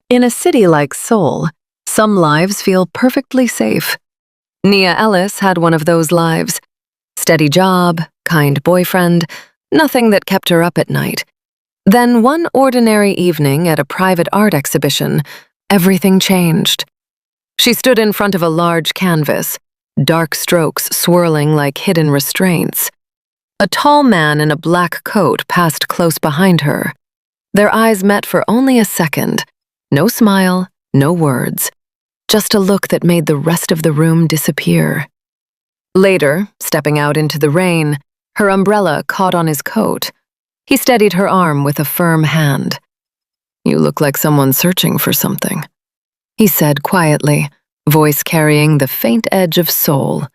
In a city like Seoul, some lives feel perfectly safe. Nia Ellis had one of those lives. Steady job, kind boyfriend, nothing that kept her up at night. Then one ordinary evening at a private art exhibition, everything changed. She stood in front of a large canvas, dark strokes swirling like hidden restraints. A tall man in a black coat passed close behind her. Their eyes met for only a second. No smile, no words. Just a look that made the rest of the room disappear. Later, stepping out into the rain, her umbrella caught on his coat. He steadied her arm with a firm hand. "You look like someone searching for something," he said quietly, voice carrying the faint edge of soul.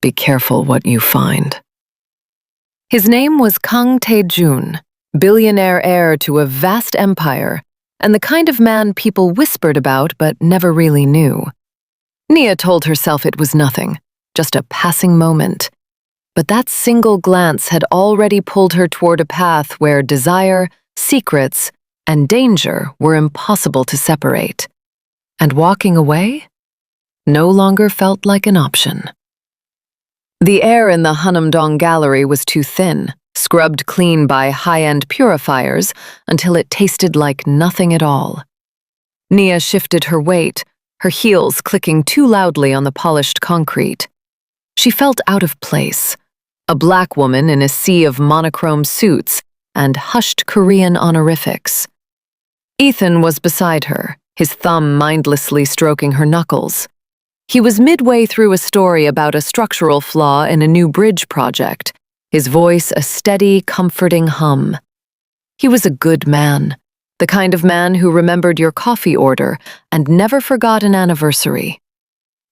"Be careful what you find." His name was Kang Tae-joon, billionaire heir to a vast empire, and the kind of man people whispered about but never really knew. Nia told herself it was nothing, just a passing moment. But that single glance had already pulled her toward a path where desire, secrets, and danger were impossible to separate. And walking away no longer felt like an option. The air in the Hanamdong Gallery was too thin, scrubbed clean by high-end purifiers until it tasted like nothing at all. Nia shifted her weight, her heels clicking too loudly on the polished concrete. She felt out of place, a black woman in a sea of monochrome suits and hushed Korean honorifics. Ethan was beside her, his thumb mindlessly stroking her knuckles. He was midway through a story about a structural flaw in a new bridge project, his voice a steady, comforting hum. He was a good man, the kind of man who remembered your coffee order and never forgot an anniversary.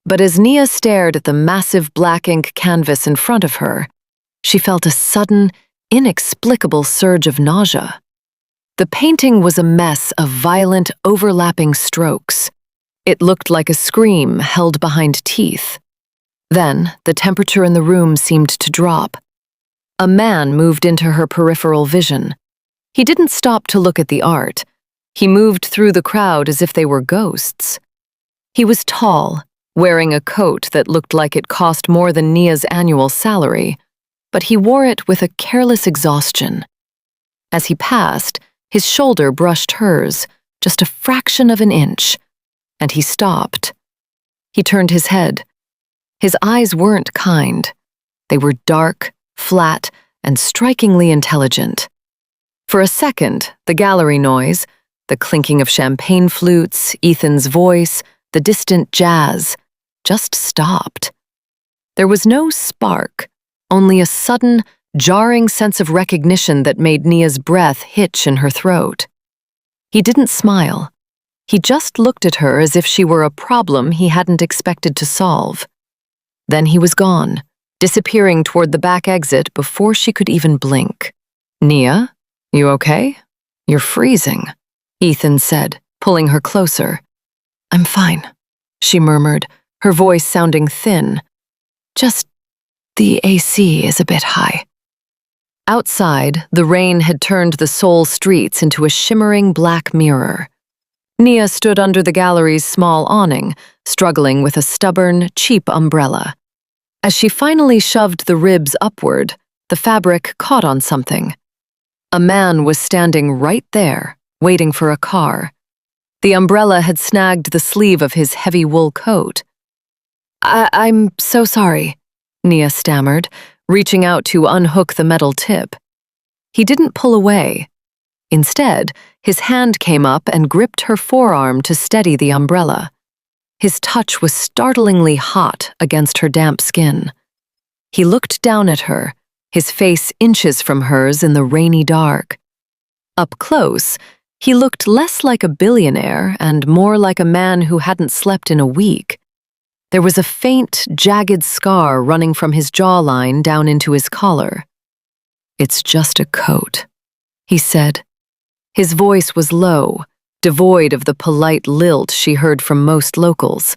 But as Nia stared at the massive black ink canvas in front of her, she felt a sudden, inexplicable surge of nausea. The painting was a mess of violent, overlapping strokes. It looked like a scream held behind teeth. Then, the temperature in the room seemed to drop. A man moved into her peripheral vision. He didn't stop to look at the art. He moved through the crowd as if they were ghosts. He was tall, wearing a coat that looked like it cost more than Nia's annual salary, but he wore it with a careless exhaustion. As he passed, his shoulder brushed hers, just a fraction of an inch, and he stopped. He turned his head. His eyes weren't kind. They were dark, flat, and strikingly intelligent. For a second, the gallery noise, the clinking of champagne flutes, Ethan's voice, the distant jazz, just stopped. There was no spark, only a sudden, jarring sense of recognition that made Nia's breath hitch in her throat. He didn't smile. He just looked at her as if she were a problem he hadn't expected to solve. Then he was gone, disappearing toward the back exit before she could even blink. "Nia, you okay? You're freezing," Ethan said, pulling her closer. "I'm fine," she murmured, her voice sounding thin. "Just the AC is a bit high." Outside, the rain had turned the Seoul streets into a shimmering black mirror. Nia stood under the gallery's small awning, struggling with a stubborn, cheap umbrella. As she finally shoved the ribs upward, the fabric caught on something. A man was standing right there, waiting for a car. The umbrella had snagged the sleeve of his heavy wool coat. I'm so sorry," Nia stammered, reaching out to unhook the metal tip. He didn't pull away. Instead, his hand came up and gripped her forearm to steady the umbrella. His touch was startlingly hot against her damp skin. He looked down at her, his face inches from hers in the rainy dark. Up close, he looked less like a billionaire and more like a man who hadn't slept in a week. There was a faint, jagged scar running from his jawline down into his collar. "It's just a coat," he said. His voice was low, devoid of the polite lilt she heard from most locals.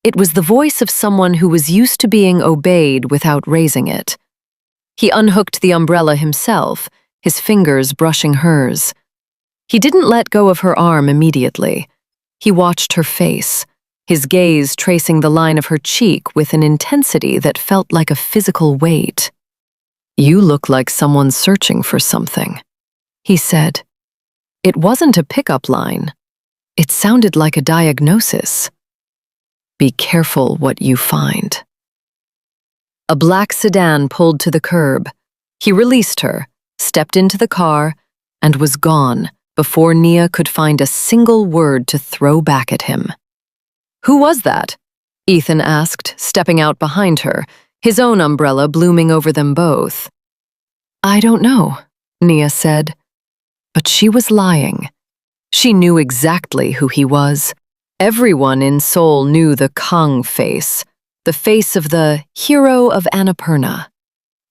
It was the voice of someone who was used to being obeyed without raising it. He unhooked the umbrella himself, his fingers brushing hers. He didn't let go of her arm immediately. He watched her face, his gaze tracing the line of her cheek with an intensity that felt like a physical weight. "You look like someone searching for something," he said. It wasn't a pickup line. It sounded like a diagnosis. "Be careful what you find." A black sedan pulled to the curb. He released her, stepped into the car, and was gone before Nia could find a single word to throw back at him. "Who was that?" Ethan asked, stepping out behind her, his own umbrella blooming over them both. "I don't know," Nia said. But she was lying. She knew exactly who he was. Everyone in Seoul knew the Kang face, the face of the Hero of Annapurna,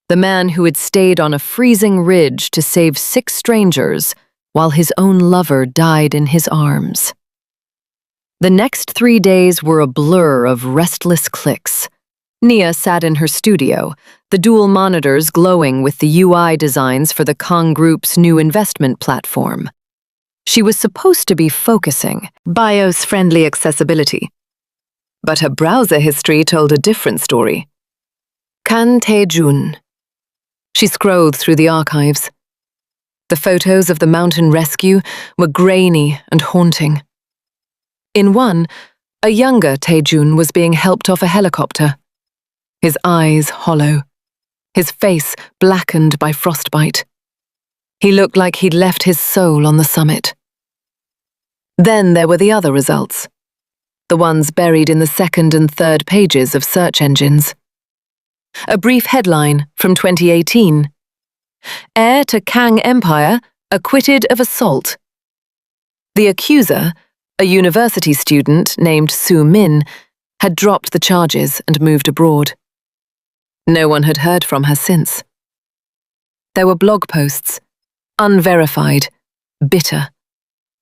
the man who had stayed on a freezing ridge to save 6 strangers while his own lover died in his arms. The next 3 days were a blur of restless clicks. Nia sat in her studio, the dual monitors glowing with the UI designs for the Kang Group's new investment platform. She was supposed to be focusing, BIOS-friendly accessibility. But her browser history told a different story. Kang Tae-joon. She scrolled through the archives. The photos of the mountain rescue were grainy and haunting. In one, a younger Tae-joon was being helped off a helicopter. His eyes hollow, his face blackened by frostbite. He looked like he'd left his soul on the summit. Then there were the other results, the ones buried in the 2nd and 3rd pages of search engines. A brief headline from 2018. Heir to Kang Empire, acquitted of assault. The accuser, a university student named Soo Min, had dropped the charges and moved abroad. No one had heard from her since. There were blog posts, unverified, bitter,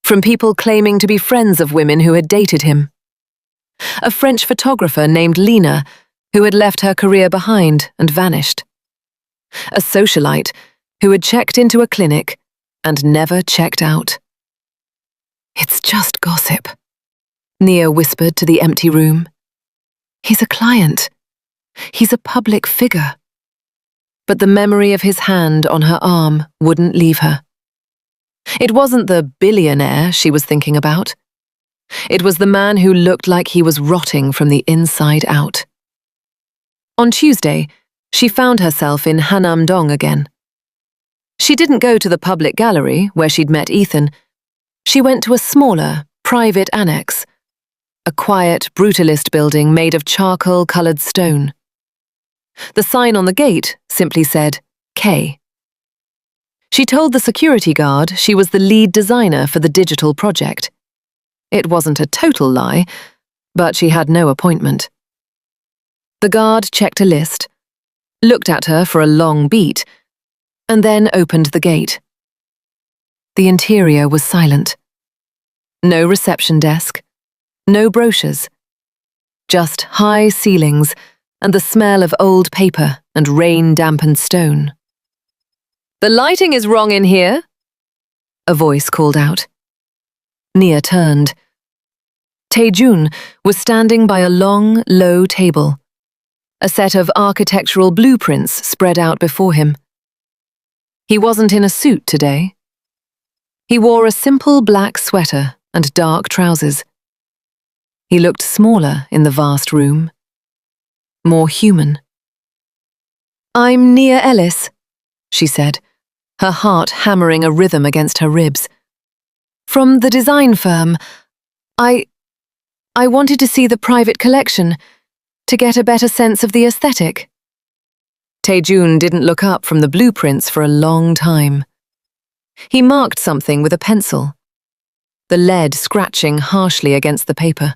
from people claiming to be friends of women who had dated him. A French photographer named Lena, who had left her career behind and vanished. A socialite who had checked into a clinic and never checked out. "It's just gossip," Nia whispered to the empty room. "He's a client. He's a public figure." But the memory of his hand on her arm wouldn't leave her. It wasn't the billionaire she was thinking about. It was the man who looked like he was rotting from the inside out. On Tuesday, she found herself in Hanam-dong again. She didn't go to the public gallery where she'd met Ethan. She went to a smaller, private annex, a quiet, brutalist building made of charcoal-colored stone. The sign on the gate simply said, K. She told the security guard she was the lead designer for the digital project. It wasn't a total lie, but she had no appointment. The guard checked a list, looked at her for a long beat, and then opened the gate. The interior was silent. No reception desk, no brochures, just high ceilings and the smell of old paper and rain-dampened stone. "The lighting is wrong in here," a voice called out. Nia turned. Tae-joon was standing by a long, low table, a set of architectural blueprints spread out before him. He wasn't in a suit today. He wore a simple black sweater and dark trousers. He looked smaller in the vast room, more human. "I'm Nia Ellis," she said, her heart hammering a rhythm against her ribs. "From the design firm. I wanted to see the private collection, to get a better sense of the aesthetic." Tae-joon didn't look up from the blueprints for a long time. He marked something with a pencil, the lead scratching harshly against the paper.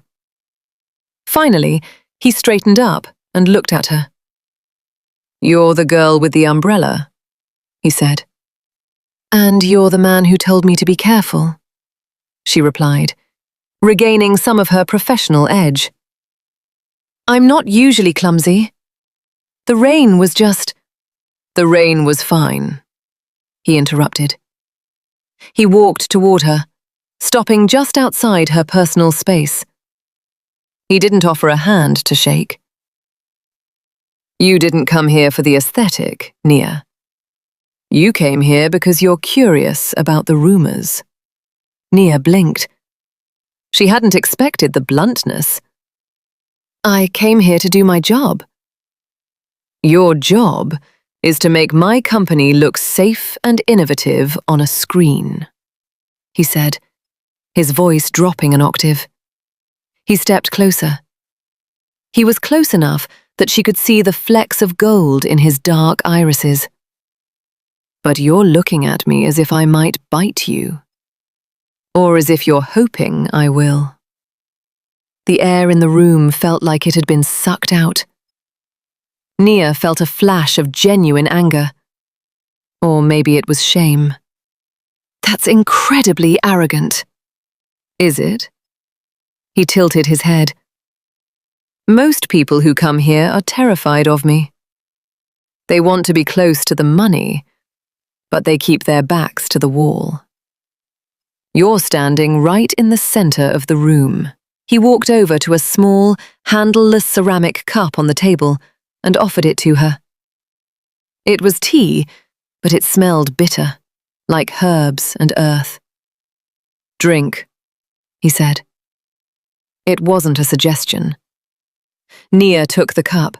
Finally, he straightened up and looked at her. "You're the girl with the umbrella," he said. "And you're the man who told me to be careful," she replied, regaining some of her professional edge. "I'm not usually clumsy. The rain was just—" "The rain was fine," he interrupted. He walked toward her, stopping just outside her personal space. He didn't offer a hand to shake. You didn't come here for the aesthetic, Nia. You came here because you're curious about the rumors. Nia blinked. She hadn't expected the bluntness. I came here to do my job. Your job is to make my company look safe and innovative on a screen, he said, his voice dropping an octave. He stepped closer. He was close enough that she could see the flecks of gold in his dark irises. But you're looking at me as if I might bite you. Or as if you're hoping I will. The air in the room felt like it had been sucked out. Nia felt a flash of genuine anger. Or maybe it was shame. That's incredibly arrogant. Is it? He tilted his head. Most people who come here are terrified of me. They want to be close to the money, but they keep their backs to the wall. You're standing right in the center of the room. He walked over to a small, handleless ceramic cup on the table and offered it to her. It was tea, but it smelled bitter, like herbs and earth. Drink, he said. It wasn't a suggestion. Nia took the cup.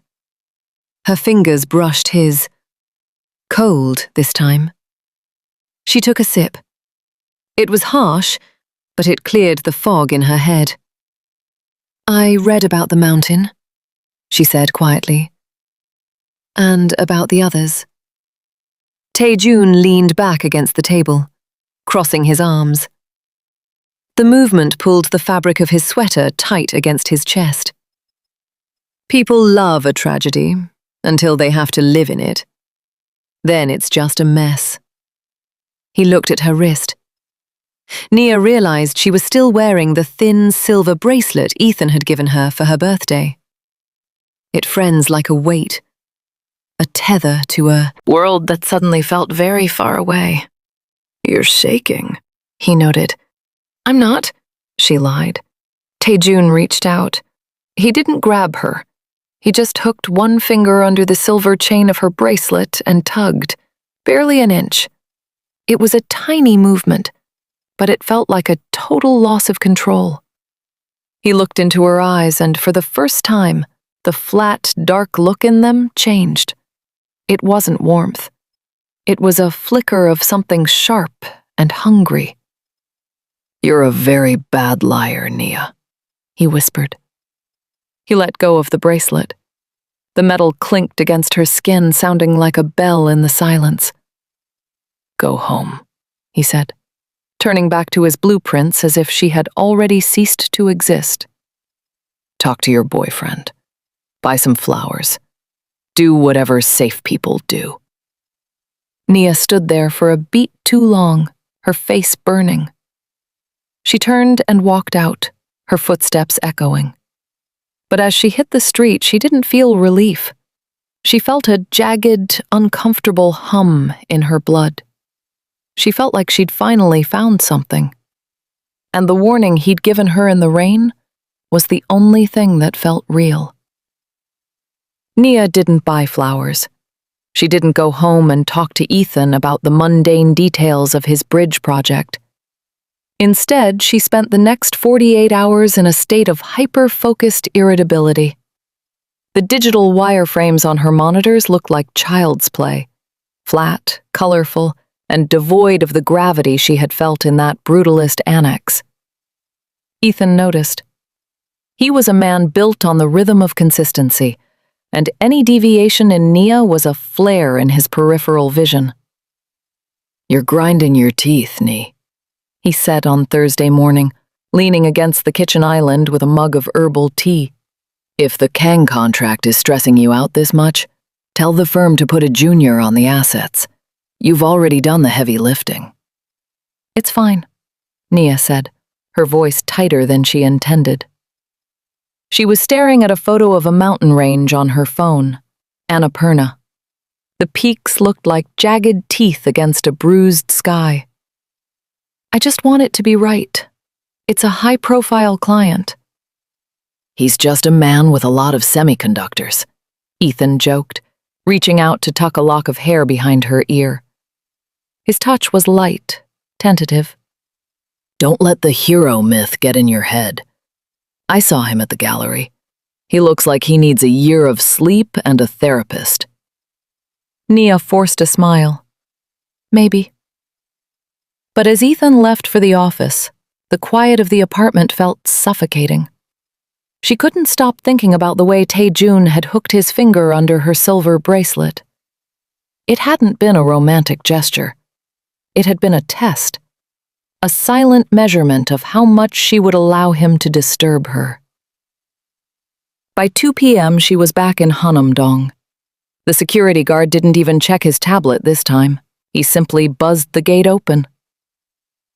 Her fingers brushed his. Cold this time. She took a sip. It was harsh, but it cleared the fog in her head. I read about the mountain, she said quietly. And about the others. Tae-joon leaned back against the table, crossing his arms. The movement pulled the fabric of his sweater tight against his chest. People love a tragedy until they have to live in it. Then it's just a mess. He looked at her wrist. Nia realized she was still wearing the thin silver bracelet Ethan had given her for her birthday. It friends like a weight, a tether to a world that suddenly felt very far away. You're shaking, he noted. I'm not, she lied. Tae-joon reached out. He didn't grab her. He just hooked one finger under the silver chain of her bracelet and tugged, barely an inch. It was a tiny movement, but it felt like a total loss of control. He looked into her eyes, and for the first time, the flat, dark look in them changed. It wasn't warmth. It was a flicker of something sharp and hungry. You're a very bad liar, Nia, he whispered. He let go of the bracelet. The metal clinked against her skin, sounding like a bell in the silence. Go home, he said, turning back to his blueprints as if she had already ceased to exist. Talk to your boyfriend. Buy some flowers. Do whatever safe people do. Nia stood there for a beat too long, her face burning. She turned and walked out, her footsteps echoing. But as she hit the street, she didn't feel relief. She felt a jagged, uncomfortable hum in her blood. She felt like she'd finally found something. And the warning he'd given her in the rain was the only thing that felt real. Nia didn't buy flowers. She didn't go home and talk to Ethan about the mundane details of his bridge project. Instead, she spent the next 48 hours in a state of hyper-focused irritability. The digital wireframes on her monitors looked like child's play, flat, colorful, and devoid of the gravity she had felt in that brutalist annex. Ethan noticed. He was a man built on the rhythm of consistency, and any deviation in Nia was a flare in his peripheral vision. You're grinding your teeth, Nia, he said on Thursday morning, leaning against the kitchen island with a mug of herbal tea. If the Kang contract is stressing you out this much, tell the firm to put a junior on the assets. You've already done the heavy lifting. It's fine, Nia said, her voice tighter than she intended. She was staring at a photo of a mountain range on her phone, Annapurna. The peaks looked like jagged teeth against a bruised sky. I just want it to be right. It's a high-profile client. He's just a man with a lot of semiconductors, Ethan joked, reaching out to tuck a lock of hair behind her ear. His touch was light, tentative. Don't let the hero myth get in your head. I saw him at the gallery. He looks like he needs a year of sleep and a therapist. Nia forced a smile. Maybe. But as Ethan left for the office, the quiet of the apartment felt suffocating. She couldn't stop thinking about the way Tae-joon had hooked his finger under her silver bracelet. It hadn't been a romantic gesture. It had been a test, a silent measurement of how much she would allow him to disturb her. By 2 p.m., she was back in Hanam-dong. The security guard didn't even check his tablet this time. He simply buzzed the gate open.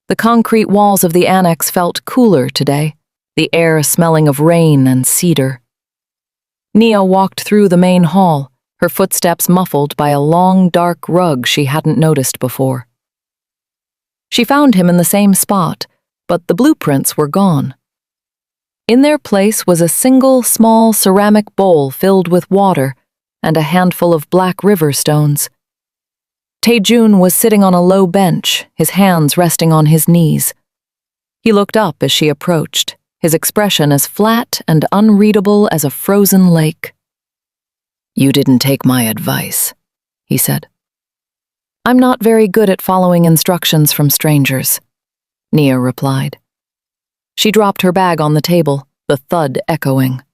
The concrete walls of the annex felt cooler today, the air smelling of rain and cedar. Nia walked through the main hall, her footsteps muffled by a long, dark rug she hadn't noticed before. She found him in the same spot, but the blueprints were gone. In their place was a single small ceramic bowl filled with water and a handful of black river stones. Tae-joon was sitting on a low bench, his hands resting on his knees. He looked up as she approached, his expression as flat and unreadable as a frozen lake. You didn't take my advice, he said. I'm not very good at following instructions from strangers, Nia replied. She dropped her bag on the table, the thud echoing.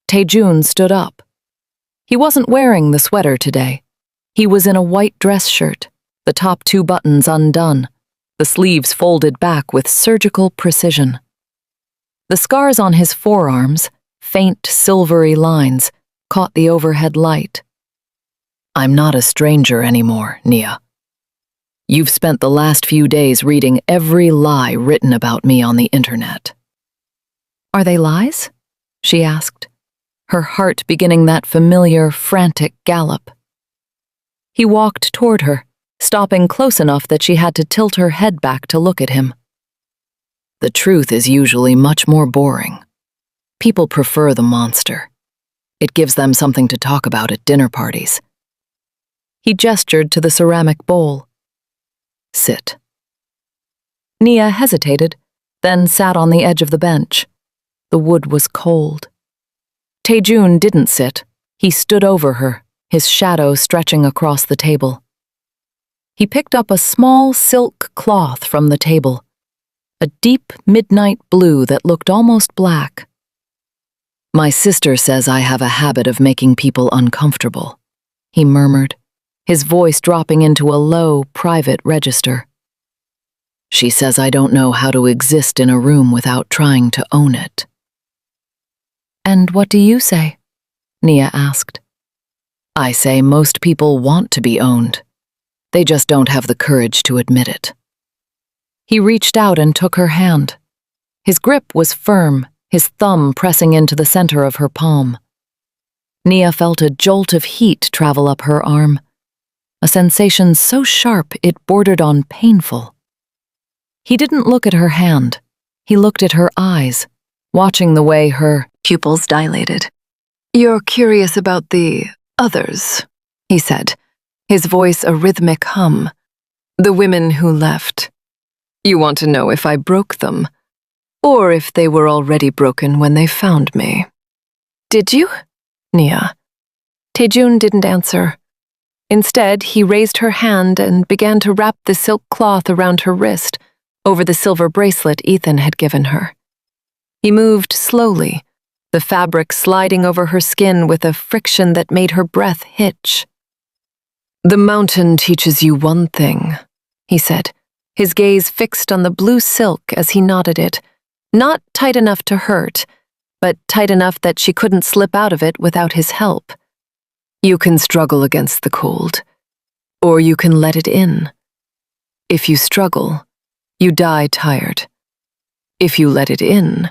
Tae-joon stood up. He wasn't wearing the sweater today. He was in a white dress shirt, the top 2 buttons undone, the sleeves folded back with surgical precision. The scars on his forearms, faint silvery lines, caught the overhead light. I'm not a stranger anymore, Nia. You've spent the last few days reading every lie written about me on the internet. Are they lies? She asked, her heart beginning that familiar, frantic gallop. He walked toward her, stopping close enough that she had to tilt her head back to look at him. The truth is usually much more boring. People prefer the monster. It gives them something to talk about at dinner parties. He gestured to the ceramic bowl. Sit. Nia hesitated, then sat on the edge of the bench. The wood was cold. Tae-joon didn't sit. He stood over her, his shadow stretching across the table. He picked up a small silk cloth from the table, a deep midnight blue that looked almost black. My sister says I have a habit of making people uncomfortable, he murmured, his voice dropping into a low, private register. She says I don't know how to exist in a room without trying to own it. And what do you say? Nia asked. I say most people want to be owned. They just don't have the courage to admit it. He reached out and took her hand. His grip was firm, his thumb pressing into the center of her palm. Nia felt a jolt of heat travel up her arm, a sensation so sharp it bordered on painful. He didn't look at her hand. He looked at her eyes, watching the way her pupils dilated. You're curious about the others, he said, his voice a rhythmic hum. The women who left. You want to know if I broke them, or if they were already broken when they found me. Did you? Nia. Tae-joon didn't answer. Instead, he raised her hand and began to wrap the silk cloth around her wrist, over the silver bracelet Ethan had given her. He moved slowly, the fabric sliding over her skin with a friction that made her breath hitch. The mountain teaches you one thing, he said, his gaze fixed on the blue silk as he knotted it, not tight enough to hurt, but tight enough that she couldn't slip out of it without his help. You can struggle against the cold, or you can let it in. If you struggle, you die tired. If you let it in,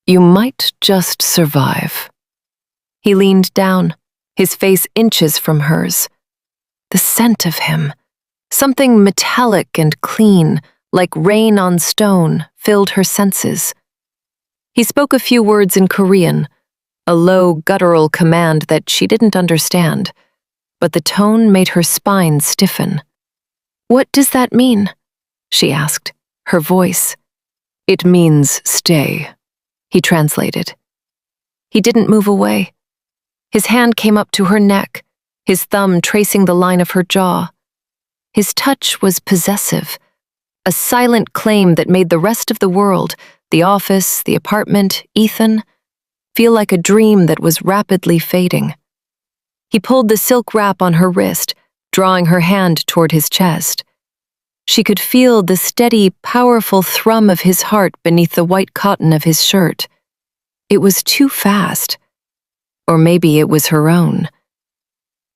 you might just survive. He leaned down, his face inches from hers. The scent of him, something metallic and clean, like rain on stone, filled her senses. He spoke a few words in Korean, a low, guttural command that she didn't understand, but the tone made her spine stiffen. "What does that mean?" she asked, her voice. "It means stay," he translated. He didn't move away. His hand came up to her neck, his thumb tracing the line of her jaw. His touch was possessive, a silent claim that made the rest of the world, the office, the apartment, Ethan, feel like a dream that was rapidly fading. He pulled the silk wrap on her wrist, drawing her hand toward his chest. She could feel the steady, powerful thrum of his heart beneath the white cotton of his shirt. It was too fast. Or maybe it was her own.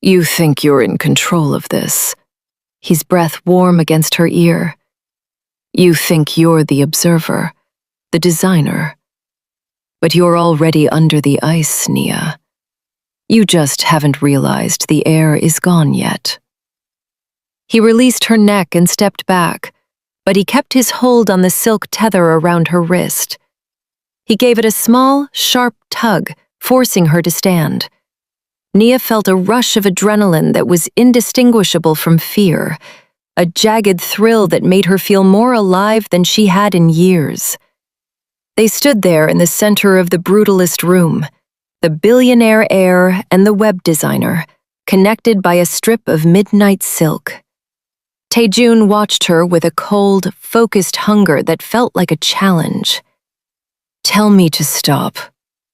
"You think you're in control of this." His breath warm against her ear. "You think you're the observer, the designer. But you're already under the ice, Nia. You just haven't realized the air is gone yet." He released her neck and stepped back, but he kept his hold on the silk tether around her wrist. He gave it a small, sharp tug, forcing her to stand. Nia felt a rush of adrenaline that was indistinguishable from fear, a jagged thrill that made her feel more alive than she had in years. They stood there in the center of the brutalist room, the billionaire heir and the web designer, connected by a strip of midnight silk. Tae-joon watched her with a cold, focused hunger that felt like a challenge. "Tell me to stop,"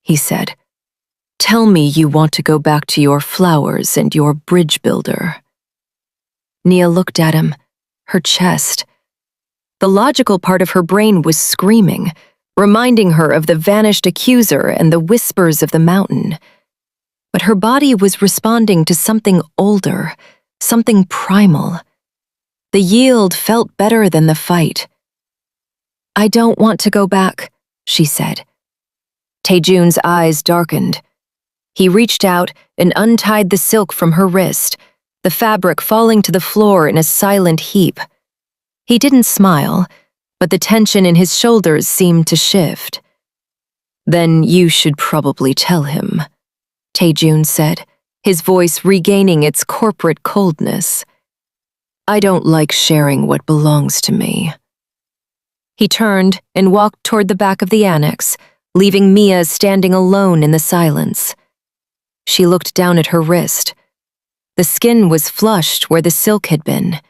he said. "Tell me you want to go back to your flowers and your bridge builder." Nia looked at him, her chest. The logical part of her brain was screaming, reminding her of the vanished accuser and the whispers of the mountain. But her body was responding to something older, something primal. The yield felt better than the fight. "I don't want to go back," she said. Tae-joon's eyes darkened. He reached out and untied the silk from her wrist, the fabric falling to the floor in a silent heap. He didn't smile, but the tension in his shoulders seemed to shift. "Then you should probably tell him," Tae-joon said, his voice regaining its corporate coldness. "I don't like sharing what belongs to me." He turned and walked toward the back of the annex, leaving Mia standing alone in the silence. She looked down at her wrist. The skin was flushed where the silk had been.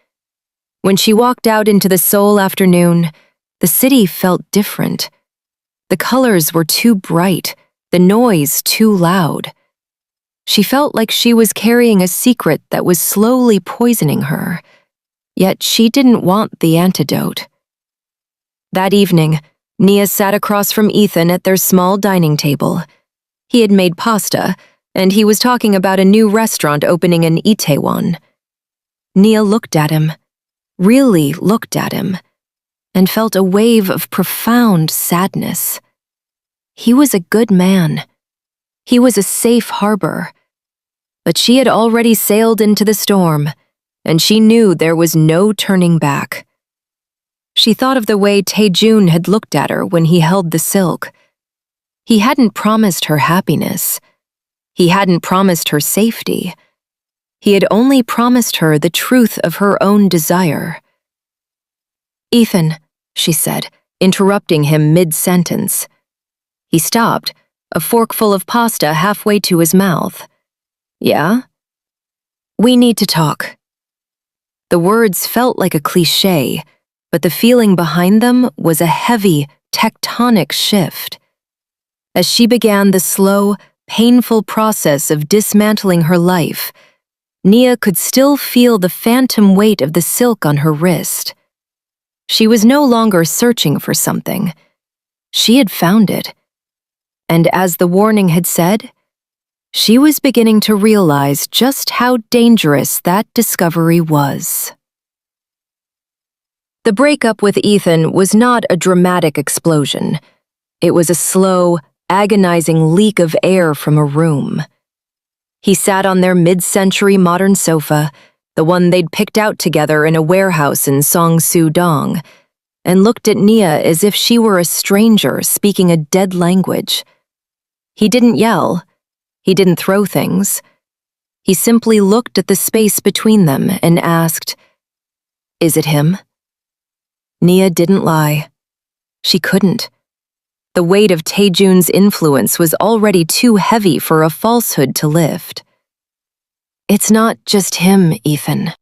When she walked out into the Seoul afternoon, the city felt different. The colors were too bright, the noise too loud. She felt like she was carrying a secret that was slowly poisoning her, yet she didn't want the antidote. That evening, Nia sat across from Ethan at their small dining table. He had made pasta, and he was talking about a new restaurant opening in Itaewon. Nia looked at him, really looked at him, and felt a wave of profound sadness. He was a good man. He was a safe harbor. But she had already sailed into the storm, and she knew there was no turning back. She thought of the way Tae-joon had looked at her when he held the silk. He hadn't promised her happiness. He hadn't promised her safety. He had only promised her the truth of her own desire. "Ethan," she said, interrupting him mid-sentence. He stopped, a forkful of pasta halfway to his mouth. "Yeah?" "We need to talk." The words felt like a cliché, but the feeling behind them was a heavy, tectonic shift. As she began the slow, painful process of dismantling her life, Nia could still feel the phantom weight of the silk on her wrist. She was no longer searching for something. She had found it. And as the warning had said, she was beginning to realize just how dangerous that discovery was. The breakup with Ethan was not a dramatic explosion. It was a slow, agonizing leak of air from a room. He sat on their mid-century modern sofa, the one they'd picked out together in a warehouse in Songsu-dong, and looked at Nia as if she were a stranger speaking a dead language. He didn't yell. He didn't throw things. He simply looked at the space between them and asked, "Is it him?" Nia didn't lie. She couldn't. The weight of Tae-joon's influence was already too heavy for a falsehood to lift. "It's not just him, Ethan.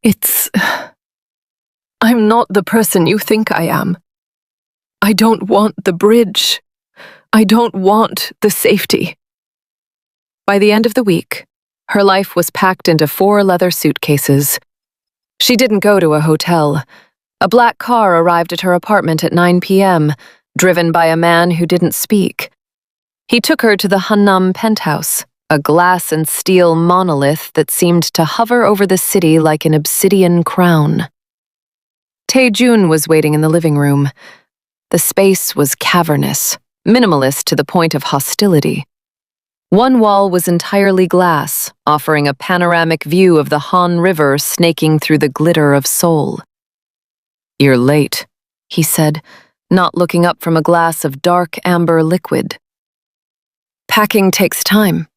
I'm not the person you think I am. I don't want the bridge. I don't want the safety." By the end of the week, her life was packed into 4 leather suitcases. She didn't go to a hotel. A black car arrived at her apartment at 9 p.m., driven by a man who didn't speak. He took her to the Hanam penthouse, a glass and steel monolith that seemed to hover over the city like an obsidian crown. Tae-joon was waiting in the living room. The space was cavernous, minimalist to the point of hostility. One wall was entirely glass, offering a panoramic view of the Han River snaking through the glitter of Seoul. "You're late," he said, not looking up from a glass of dark amber liquid. "Packing takes time,"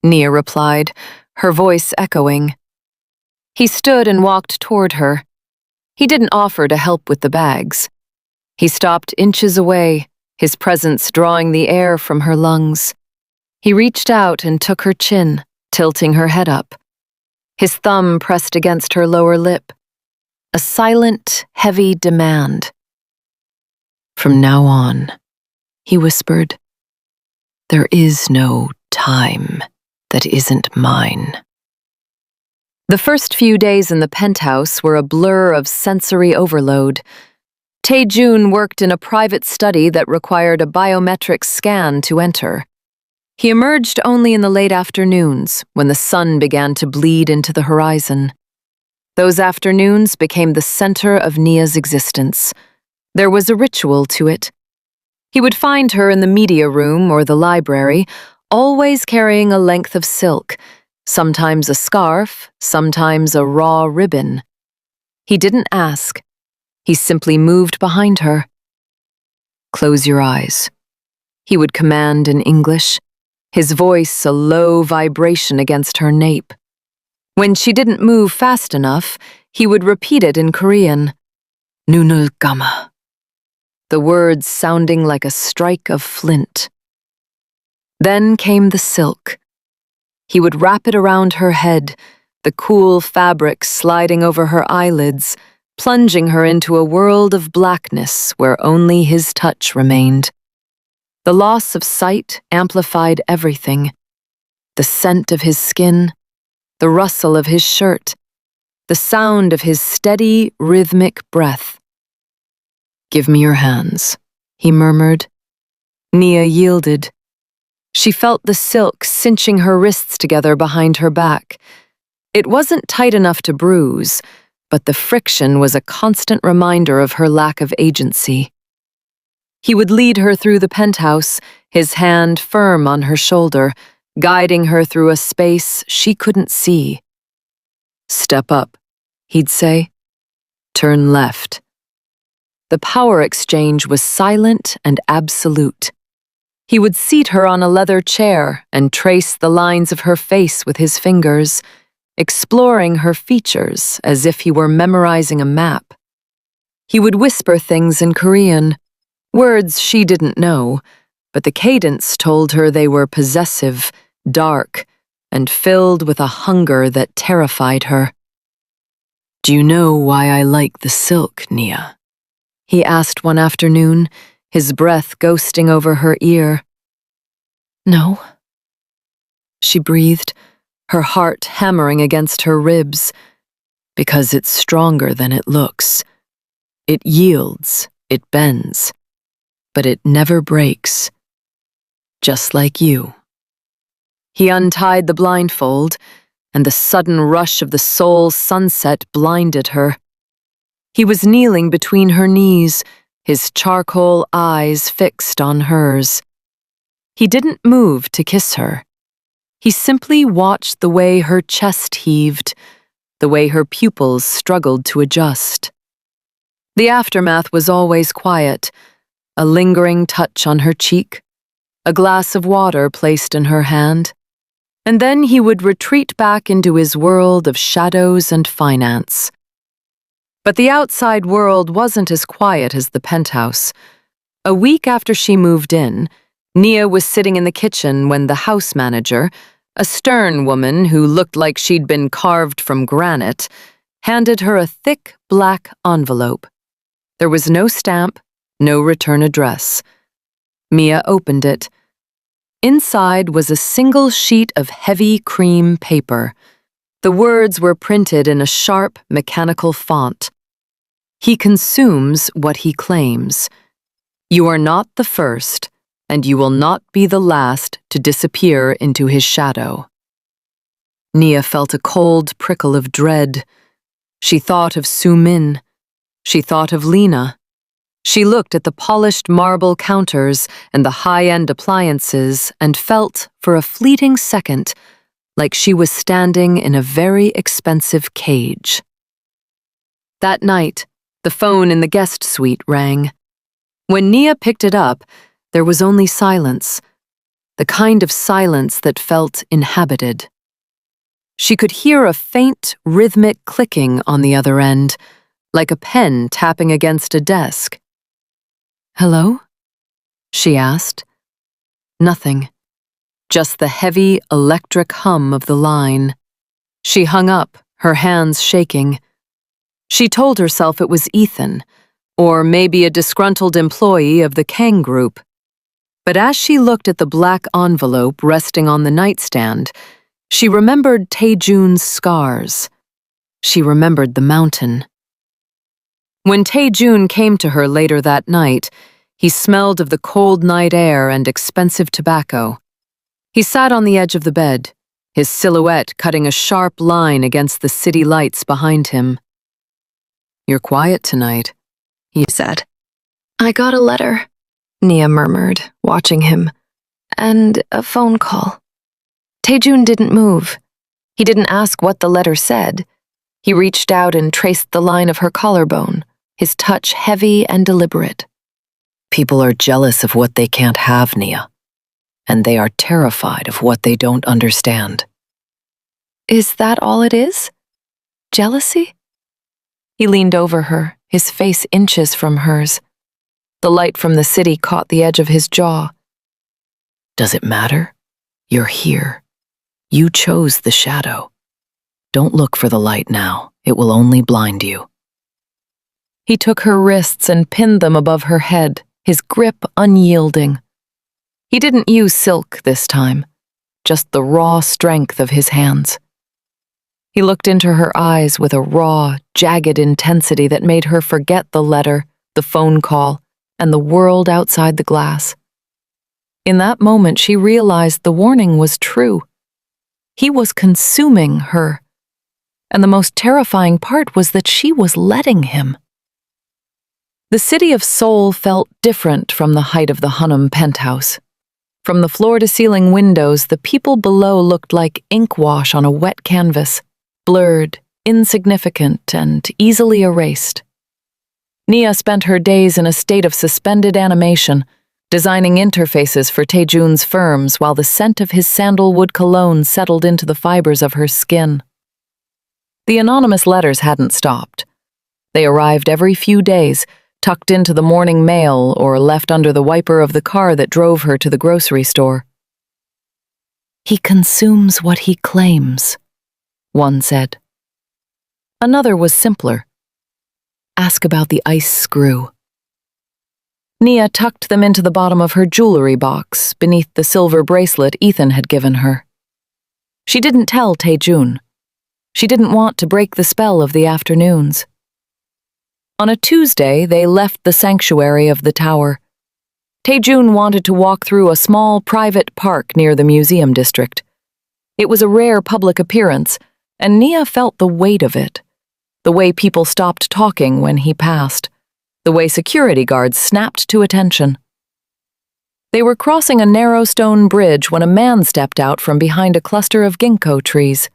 Nia replied, her voice echoing. He stood and walked toward her. He didn't offer to help with the bags. He stopped inches away, his presence drawing the air from her lungs. He reached out and took her chin, tilting her head up. His thumb pressed against her lower lip. A silent, heavy demand. "From now on," he whispered, "there is no time that isn't mine." The first few days in the penthouse were a blur of sensory overload. Tae-joon worked in a private study that required a biometric scan to enter. He emerged only in the late afternoons, when the sun began to bleed into the horizon. Those afternoons became the center of Nia's existence. There was a ritual to it. He would find her in the media room or the library, always carrying a length of silk, sometimes a scarf, sometimes a raw ribbon. He didn't ask. He simply moved behind her. "Close your eyes," he would command in English, his voice a low vibration against her nape. When she didn't move fast enough, he would repeat it in Korean, "Nunul kama," the words sounding like a strike of flint. Then came the silk. He would wrap it around her head, the cool fabric sliding over her eyelids, plunging her into a world of blackness where only his touch remained. The loss of sight amplified everything. The scent of his skin, the rustle of his shirt, the sound of his steady, rhythmic breath. "Give me your hands," he murmured. Nia yielded. She felt the silk cinching her wrists together behind her back. It wasn't tight enough to bruise, but the friction was a constant reminder of her lack of agency. He would lead her through the penthouse, his hand firm on her shoulder, guiding her through a space she couldn't see. "Step up," he'd say. "Turn left." The power exchange was silent and absolute. He would seat her on a leather chair and trace the lines of her face with his fingers, exploring her features as if he were memorizing a map. He would whisper things in Korean, words she didn't know, but the cadence told her they were possessive, dark, and filled with a hunger that terrified her. "Do you know why I like the silk, Nia?" he asked one afternoon, his breath ghosting over her ear. "No," she breathed, her heart hammering against her ribs. "Because it's stronger than it looks. It yields, it bends, but it never breaks. Just like you." He untied the blindfold, and the sudden rush of the Seoul sunset blinded her. He was kneeling between her knees, his charcoal eyes fixed on hers. He didn't move to kiss her. He simply watched the way her chest heaved, the way her pupils struggled to adjust. The aftermath was always quiet, a lingering touch on her cheek, a glass of water placed in her hand, and then he would retreat back into his world of shadows and finance. But the outside world wasn't as quiet as the penthouse. A week after she moved in, Nia was sitting in the kitchen when the house manager, a stern woman who looked like she'd been carved from granite, handed her a thick black envelope. There was no stamp, no return address. Mia opened it. Inside was a single sheet of heavy cream paper. The words were printed in a sharp, mechanical font. He consumes what he claims. You are not the first, and you will not be the last to disappear into his shadow. Nia felt a cold prickle of dread. She thought of Su-min. She thought of Lena. She looked at the polished marble counters and the high-end appliances and felt, for a fleeting second, like she was standing in a very expensive cage. That night, the phone in the guest suite rang. When Nia picked it up, there was only silence, the kind of silence that felt inhabited. She could hear a faint, rhythmic clicking on the other end, like a pen tapping against a desk. "Hello?" she asked. Nothing. Just the heavy, electric hum of the line. She hung up, her hands shaking. She told herself it was Ethan, or maybe a disgruntled employee of the Kang group. But as she looked at the black envelope resting on the nightstand, she remembered Tae-joon's scars. She remembered the mountain. When Tae-joon came to her later that night, he smelled of the cold night air and expensive tobacco. He sat on the edge of the bed, his silhouette cutting a sharp line against the city lights behind him. "You're quiet tonight," he said. "I got a letter," Nia murmured, watching him, "and a phone call." Tae-joon didn't move. He didn't ask what the letter said. He reached out and traced the line of her collarbone, his touch heavy and deliberate. People are jealous of what they can't have, Nia, and they are terrified of what they don't understand. "Is that all it is? Jealousy?" He leaned over her, his face inches from hers. The light from the city caught the edge of his jaw. "Does it matter? You're here. You chose the shadow. Don't look for the light now. It will only blind you." He took her wrists and pinned them above her head, his grip unyielding. He didn't use silk this time, just the raw strength of his hands. He looked into her eyes with a raw, jagged intensity that made her forget the letter, the phone call, and the world outside the glass. In that moment, she realized the warning was true. He was consuming her, and the most terrifying part was that she was letting him. The city of Seoul felt different from the height of the Hunnam penthouse. From the floor-to-ceiling windows, the people below looked like ink wash on a wet canvas, blurred, insignificant, and easily erased. Nia spent her days in a state of suspended animation, designing interfaces for Tae-joon's firms while the scent of his sandalwood cologne settled into the fibers of her skin. The anonymous letters hadn't stopped. They arrived every few days, tucked into the morning mail or left under the wiper of the car that drove her to the grocery store. "He consumes what he claims," one said. Another was simpler. "Ask about the ice screw." Nia tucked them into the bottom of her jewelry box beneath the silver bracelet Ethan had given her. She didn't tell Tae-joon. She didn't want to break the spell of the afternoons. On a Tuesday, they left the sanctuary of the tower. Tae-joon wanted to walk through a small private park near the museum district. It was a rare public appearance, and Nia felt the weight of it. The way people stopped talking when he passed. The way security guards snapped to attention. They were crossing a narrow stone bridge when a man stepped out from behind a cluster of ginkgo trees.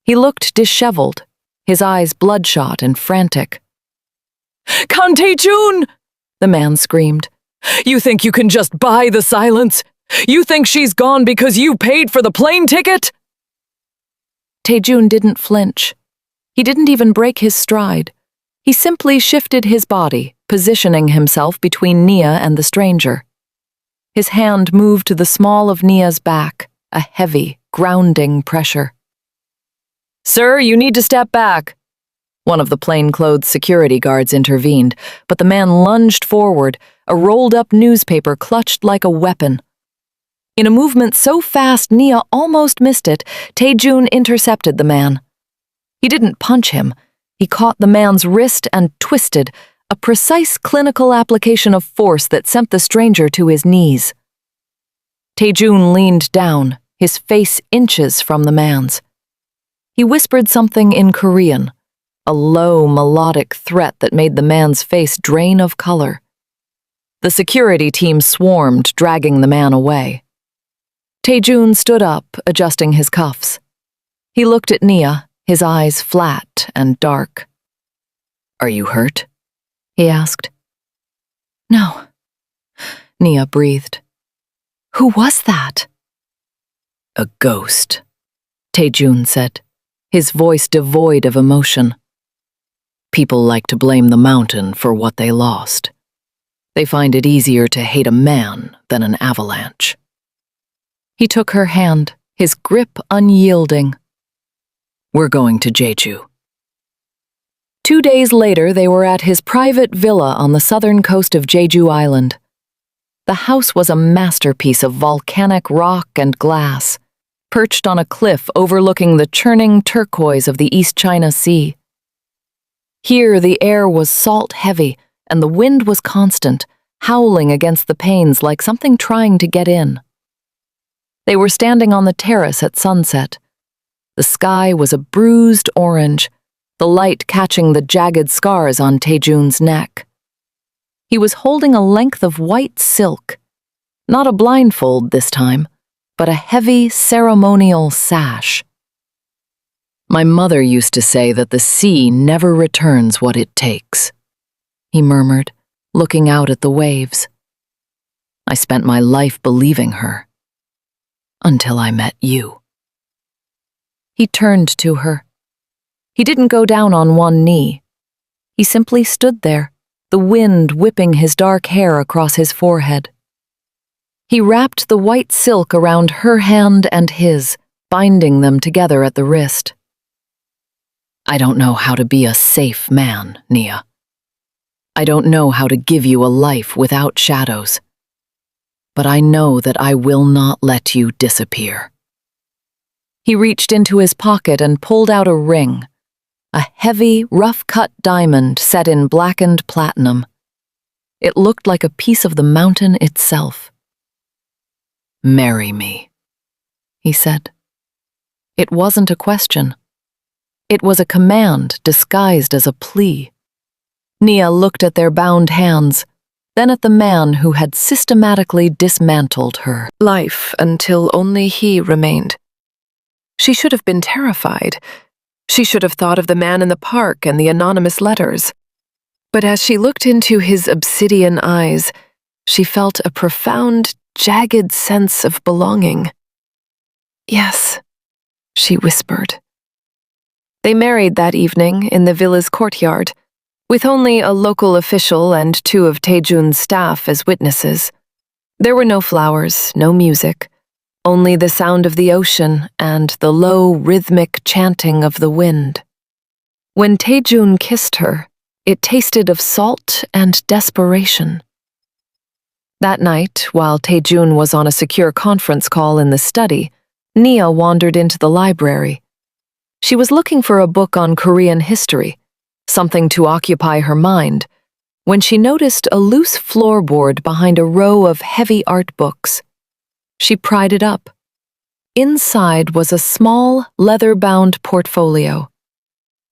He looked disheveled, his eyes bloodshot and frantic. Kang Tae-joon! The man screamed. You think you can just buy the silence? You think she's gone because you paid for the plane ticket? Tae-joon didn't flinch. He didn't even break his stride. He simply shifted his body, positioning himself between Nia and the stranger. His hand moved to the small of Nia's back, a heavy, grounding pressure. Sir, you need to step back. One of the plainclothes security guards intervened, but the man lunged forward, a rolled-up newspaper clutched like a weapon. In a movement so fast Nia almost missed it, Tae-joon intercepted the man. He didn't punch him. He caught the man's wrist and twisted, a precise clinical application of force that sent the stranger to his knees. Tae-joon leaned down, his face inches from the man's. He whispered something in Korean, a low, melodic threat that made the man's face drain of color. The security team swarmed, dragging the man away. Tae-joon stood up, adjusting his cuffs. He looked at Nia, his eyes flat and dark. Are you hurt? He asked. No. Nia breathed. Who was that? A ghost, Tae-joon said, his voice devoid of emotion. People like to blame the mountain for what they lost. They find it easier to hate a man than an avalanche. He took her hand, his grip unyielding. We're going to Jeju. 2 days later, they were at his private villa on the southern coast of Jeju Island. The house was a masterpiece of volcanic rock and glass, perched on a cliff overlooking the churning turquoise of the East China Sea. Here, the air was salt-heavy, and the wind was constant, howling against the panes like something trying to get in. They were standing on the terrace at sunset. The sky was a bruised orange, the light catching the jagged scars on Tae-joon's neck. He was holding a length of white silk, not a blindfold this time, but a heavy ceremonial sash. My mother used to say that the sea never returns what it takes, he murmured, looking out at the waves. I spent my life believing her, until I met you. He turned to her. He didn't go down on one knee. He simply stood there, the wind whipping his dark hair across his forehead. He wrapped the white silk around her hand and his, binding them together at the wrist. I don't know how to be a safe man, Nia. I don't know how to give you a life without shadows. But I know that I will not let you disappear. He reached into his pocket and pulled out a ring, a heavy, rough-cut diamond set in blackened platinum. It looked like a piece of the mountain itself. Marry me, he said. It wasn't a question. It was a command disguised as a plea. Nia looked at their bound hands, then at the man who had systematically dismantled her life until only he remained. She should have been terrified. She should have thought of the man in the park and the anonymous letters. But as she looked into his obsidian eyes, she felt a profound, jagged sense of belonging. Yes, she whispered. They married that evening in the villa's courtyard, with only a local official and 2 of Tae-joon's staff as witnesses. There were no flowers, no music, only the sound of the ocean and the low, rhythmic chanting of the wind. When Tae-joon kissed her, it tasted of salt and desperation. That night, while Tae-joon was on a secure conference call in the study, Nia wandered into the library. She was looking for a book on Korean history, something to occupy her mind, when she noticed a loose floorboard behind a row of heavy art books. She pried it up. Inside was a small, leather-bound portfolio.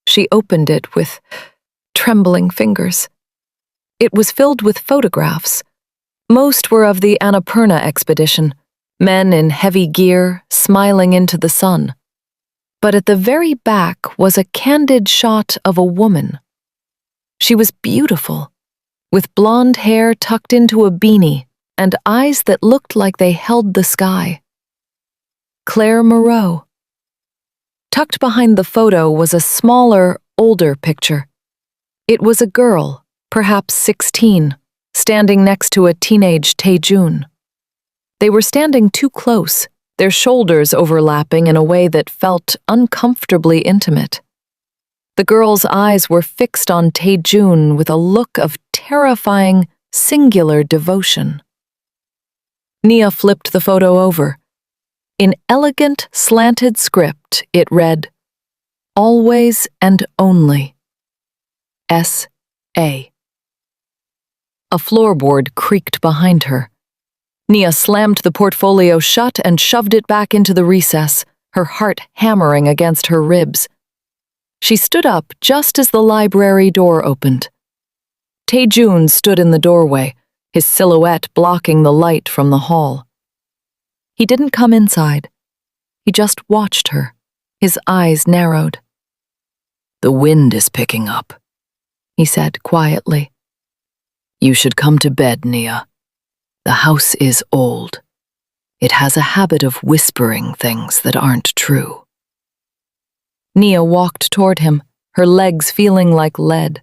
She opened it with trembling fingers. It was filled with photographs. Most were of the Annapurna expedition, men in heavy gear, smiling into the sun. But at the very back was a candid shot of a woman. She was beautiful, with blonde hair tucked into a beanie and eyes that looked like they held the sky. Claire Moreau. Tucked behind the photo was a smaller, older picture. It was a girl, perhaps 16, standing next to a teenage Tae-joon. They were standing too close, their shoulders overlapping in a way that felt uncomfortably intimate. The girl's eyes were fixed on Tae-joon with a look of terrifying, singular devotion. Nia flipped the photo over. In elegant, slanted script, it read, "Always and only. S.A." A floorboard creaked behind her. Nia slammed the portfolio shut and shoved it back into the recess, her heart hammering against her ribs. She stood up just as the library door opened. Tae-joon stood in the doorway, his silhouette blocking the light from the hall. He didn't come inside. He just watched her, his eyes narrowed. "The wind is picking up," he said quietly. "You should come to bed, Nia. The house is old. It has a habit of whispering things that aren't true." Nia walked toward him, her legs feeling like lead.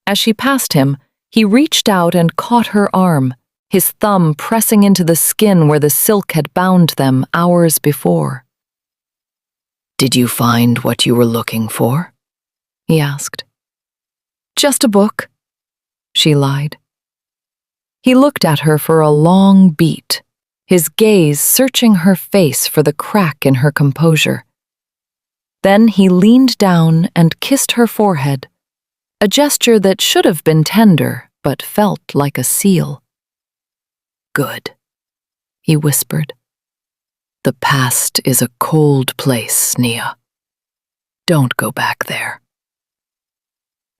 As she passed him, he reached out and caught her arm, his thumb pressing into the skin where the silk had bound them hours before. "Did you find what you were looking for?" he asked. "Just a book," she lied. He looked at her for a long beat, his gaze searching her face for the crack in her composure. Then he leaned down and kissed her forehead, a gesture that should have been tender but felt like a seal. "Good," he whispered. "The past is a cold place, Nia. Don't go back there."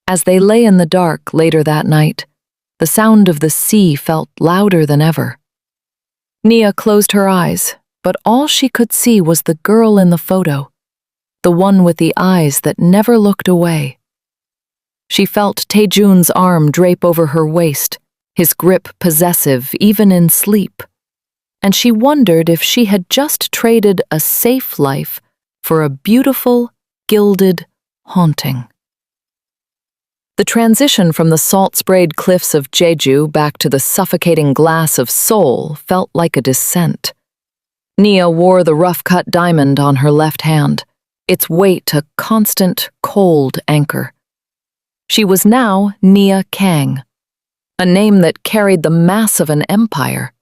As they lay in the dark later that night, the sound of the sea felt louder than ever. Nia closed her eyes, but all she could see was the girl in the photo, the one with the eyes that never looked away. She felt Tae-joon's arm drape over her waist, his grip possessive even in sleep, and she wondered if she had just traded a safe life for a beautiful, gilded haunting. The transition from the salt-sprayed cliffs of Jeju back to the suffocating glass of Seoul felt like a descent. Nia wore the rough-cut diamond on her left hand, its weight a constant, cold anchor. She was now Nia Kang, a name that carried the mass of an empire.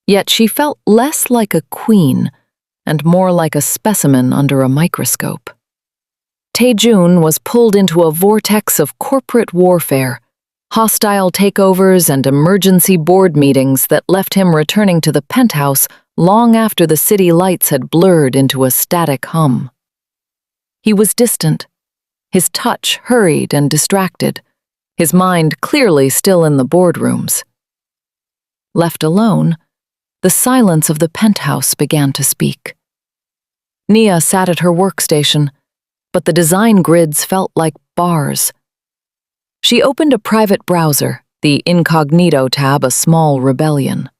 Yet she felt less like a queen and more like a specimen under a microscope. Tae-joon was pulled into a vortex of corporate warfare, hostile takeovers and emergency board meetings that left him returning to the penthouse long after the city lights had blurred into a static hum. He was distant, his touch hurried and distracted, his mind clearly still in the boardrooms. Left alone, the silence of the penthouse began to speak. Nia sat at her workstation, but the design grids felt like bars. She opened a private browser, the incognito tab a small rebellion.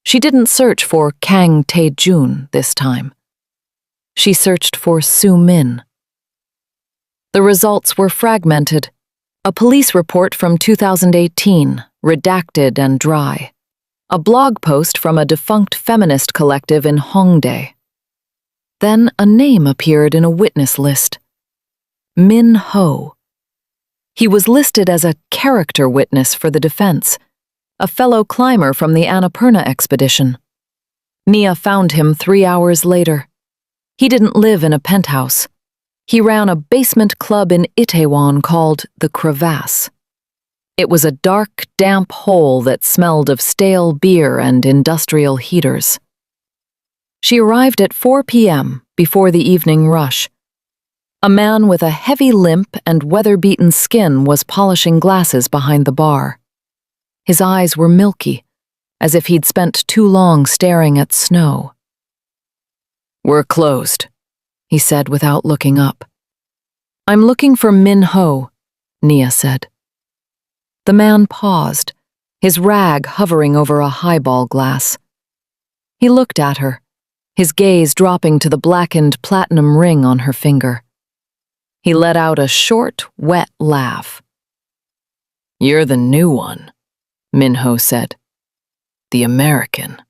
She didn't search for Kang Tae-joon this time. She searched for Soo Min. The results were fragmented. A police report from 2018, redacted and dry. A blog post from a defunct feminist collective in Hongdae. Then a name appeared in a witness list. Min Ho. He was listed as a character witness for the defense, a fellow climber from the Annapurna expedition. Nia found him 3 hours later. He didn't live in a penthouse. He ran a basement club in Itaewon called The Crevasse. It was a dark, damp hole that smelled of stale beer and industrial heaters. She arrived at 4 p.m. before the evening rush. A man with a heavy limp and weather-beaten skin was polishing glasses behind the bar. His eyes were milky, as if he'd spent too long staring at snow. "We're closed," he said without looking up. "I'm looking for Min Ho. Nia said. The man paused, his rag hovering over a highball glass. He looked at her, his gaze dropping to the blackened platinum ring on her finger. He let out a short, wet laugh. "You're the new one," Minho said. "The American."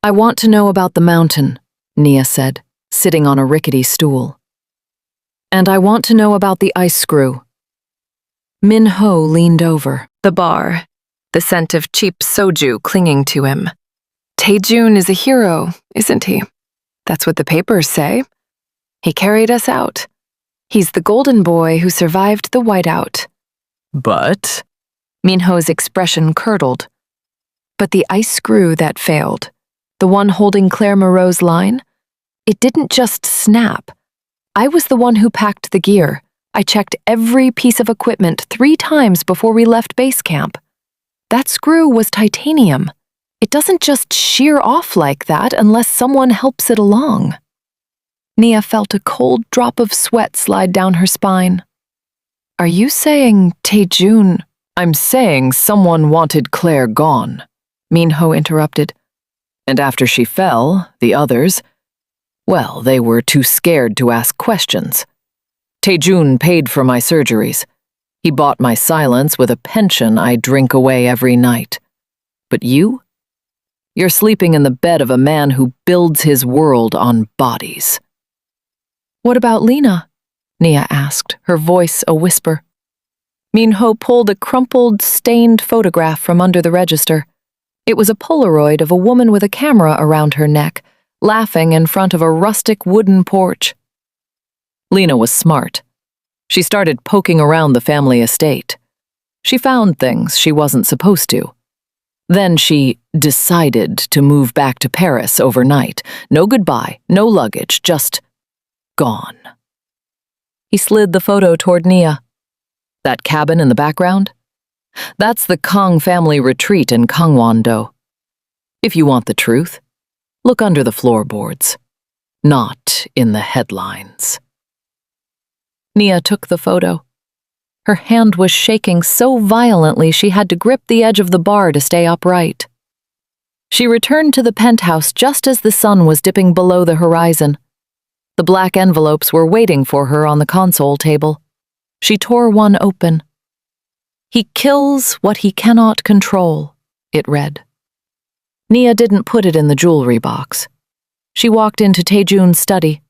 "I want to know about the mountain," Nia said, sitting on a rickety stool. "And I want to know about the ice screw." Minho leaned over. The bar, the scent of cheap soju clinging to him. Tae-joon is a hero, isn't he? That's what the papers say. He carried us out. He's the golden boy who survived the whiteout. But Minho's expression curdled. But the ice screw that failed, the one holding Claire Moreau's line, it didn't just snap. I was the one who packed the gear. I checked every piece of equipment 3 times before we left base camp. That screw was titanium. It doesn't just shear off like that unless someone helps it along. Nia felt a cold drop of sweat slide down her spine. Are you saying Tae-joon? I'm saying someone wanted Claire gone, Minho interrupted. and after she fell, the others, well, they were too scared to ask questions. Tae-joon paid for my surgeries. He bought my silence with a pension I drink away every night. But you? You're sleeping in the bed of a man who builds his world on bodies. What about Lena? Nia asked, her voice a whisper. Minho pulled a crumpled, stained photograph from under the register. It was a Polaroid of a woman with a camera around her neck, laughing in front of a rustic wooden porch. Lena was smart. She started poking around the family estate. She found things she wasn't supposed to. Then she decided to move back to Paris overnight. No goodbye, no luggage, just gone. He slid the photo toward Nia. That cabin in the background? That's the Kang family retreat in Gangwon-do. If you want the truth, look under the floorboards, not in the headlines. Nia took the photo. Her hand was shaking so violently she had to grip the edge of the bar to stay upright. She returned to the penthouse just as the sun was dipping below the horizon. The black envelopes were waiting for her on the console table. She tore one open. He kills what he cannot control, it read. Nia didn't put it in the jewelry box. She walked into Tae-joon's study.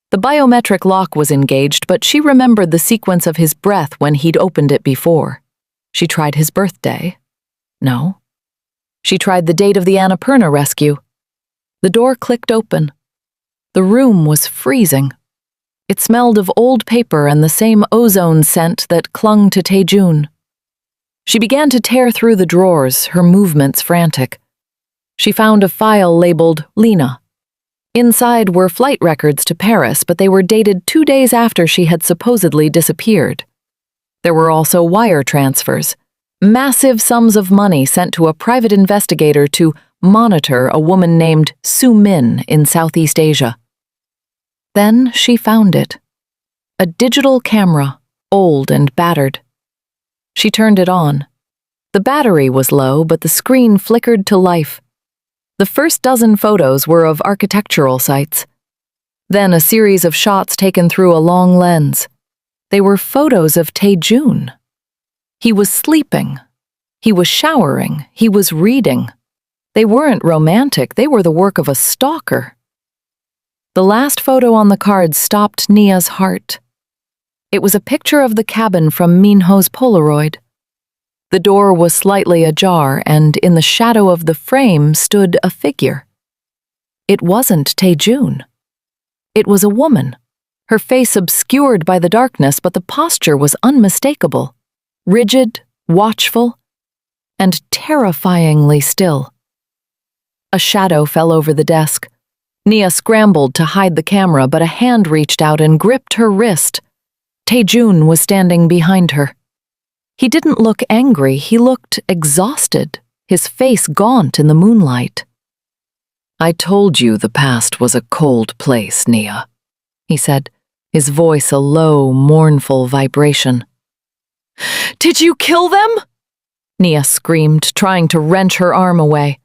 The biometric lock was engaged, but she remembered the sequence of his breath when he'd opened it before. She tried his birthday. No. She tried the date of the Annapurna rescue. The door clicked open. The room was freezing. It smelled of old paper and the same ozone scent that clung to Tae-joon. She began to tear through the drawers, her movements frantic. She found a file labeled Lena. Inside were flight records to Paris, but they were dated 2 days after she had supposedly disappeared. There were also wire transfers, massive sums of money sent to a private investigator to monitor a woman named Soo Min in Southeast Asia. Then she found it. A digital camera, old and battered. She turned it on. The battery was low, but the screen flickered to life. The first dozen photos were of architectural sites. Then a series of shots taken through a long lens. They were photos of Tae-joon. He was sleeping. He was showering. He was reading. They weren't romantic. They were the work of a stalker. The last photo on the card stopped Nia's heart. It was a picture of the cabin from Minho's Polaroid. The door was slightly ajar, and in the shadow of the frame stood a figure. It wasn't Tae-joon. It was a woman, her face obscured by the darkness, but the posture was unmistakable, rigid, watchful, and terrifyingly still. A shadow fell over the desk. Nia scrambled to hide the camera, but a hand reached out and gripped her wrist. Tae-joon was standing behind her. He didn't look angry, he looked exhausted, his face gaunt in the moonlight. I told you the past was a cold place, Nia, he said, his voice a low, mournful vibration. Did you kill them? Nia screamed, trying to wrench her arm away.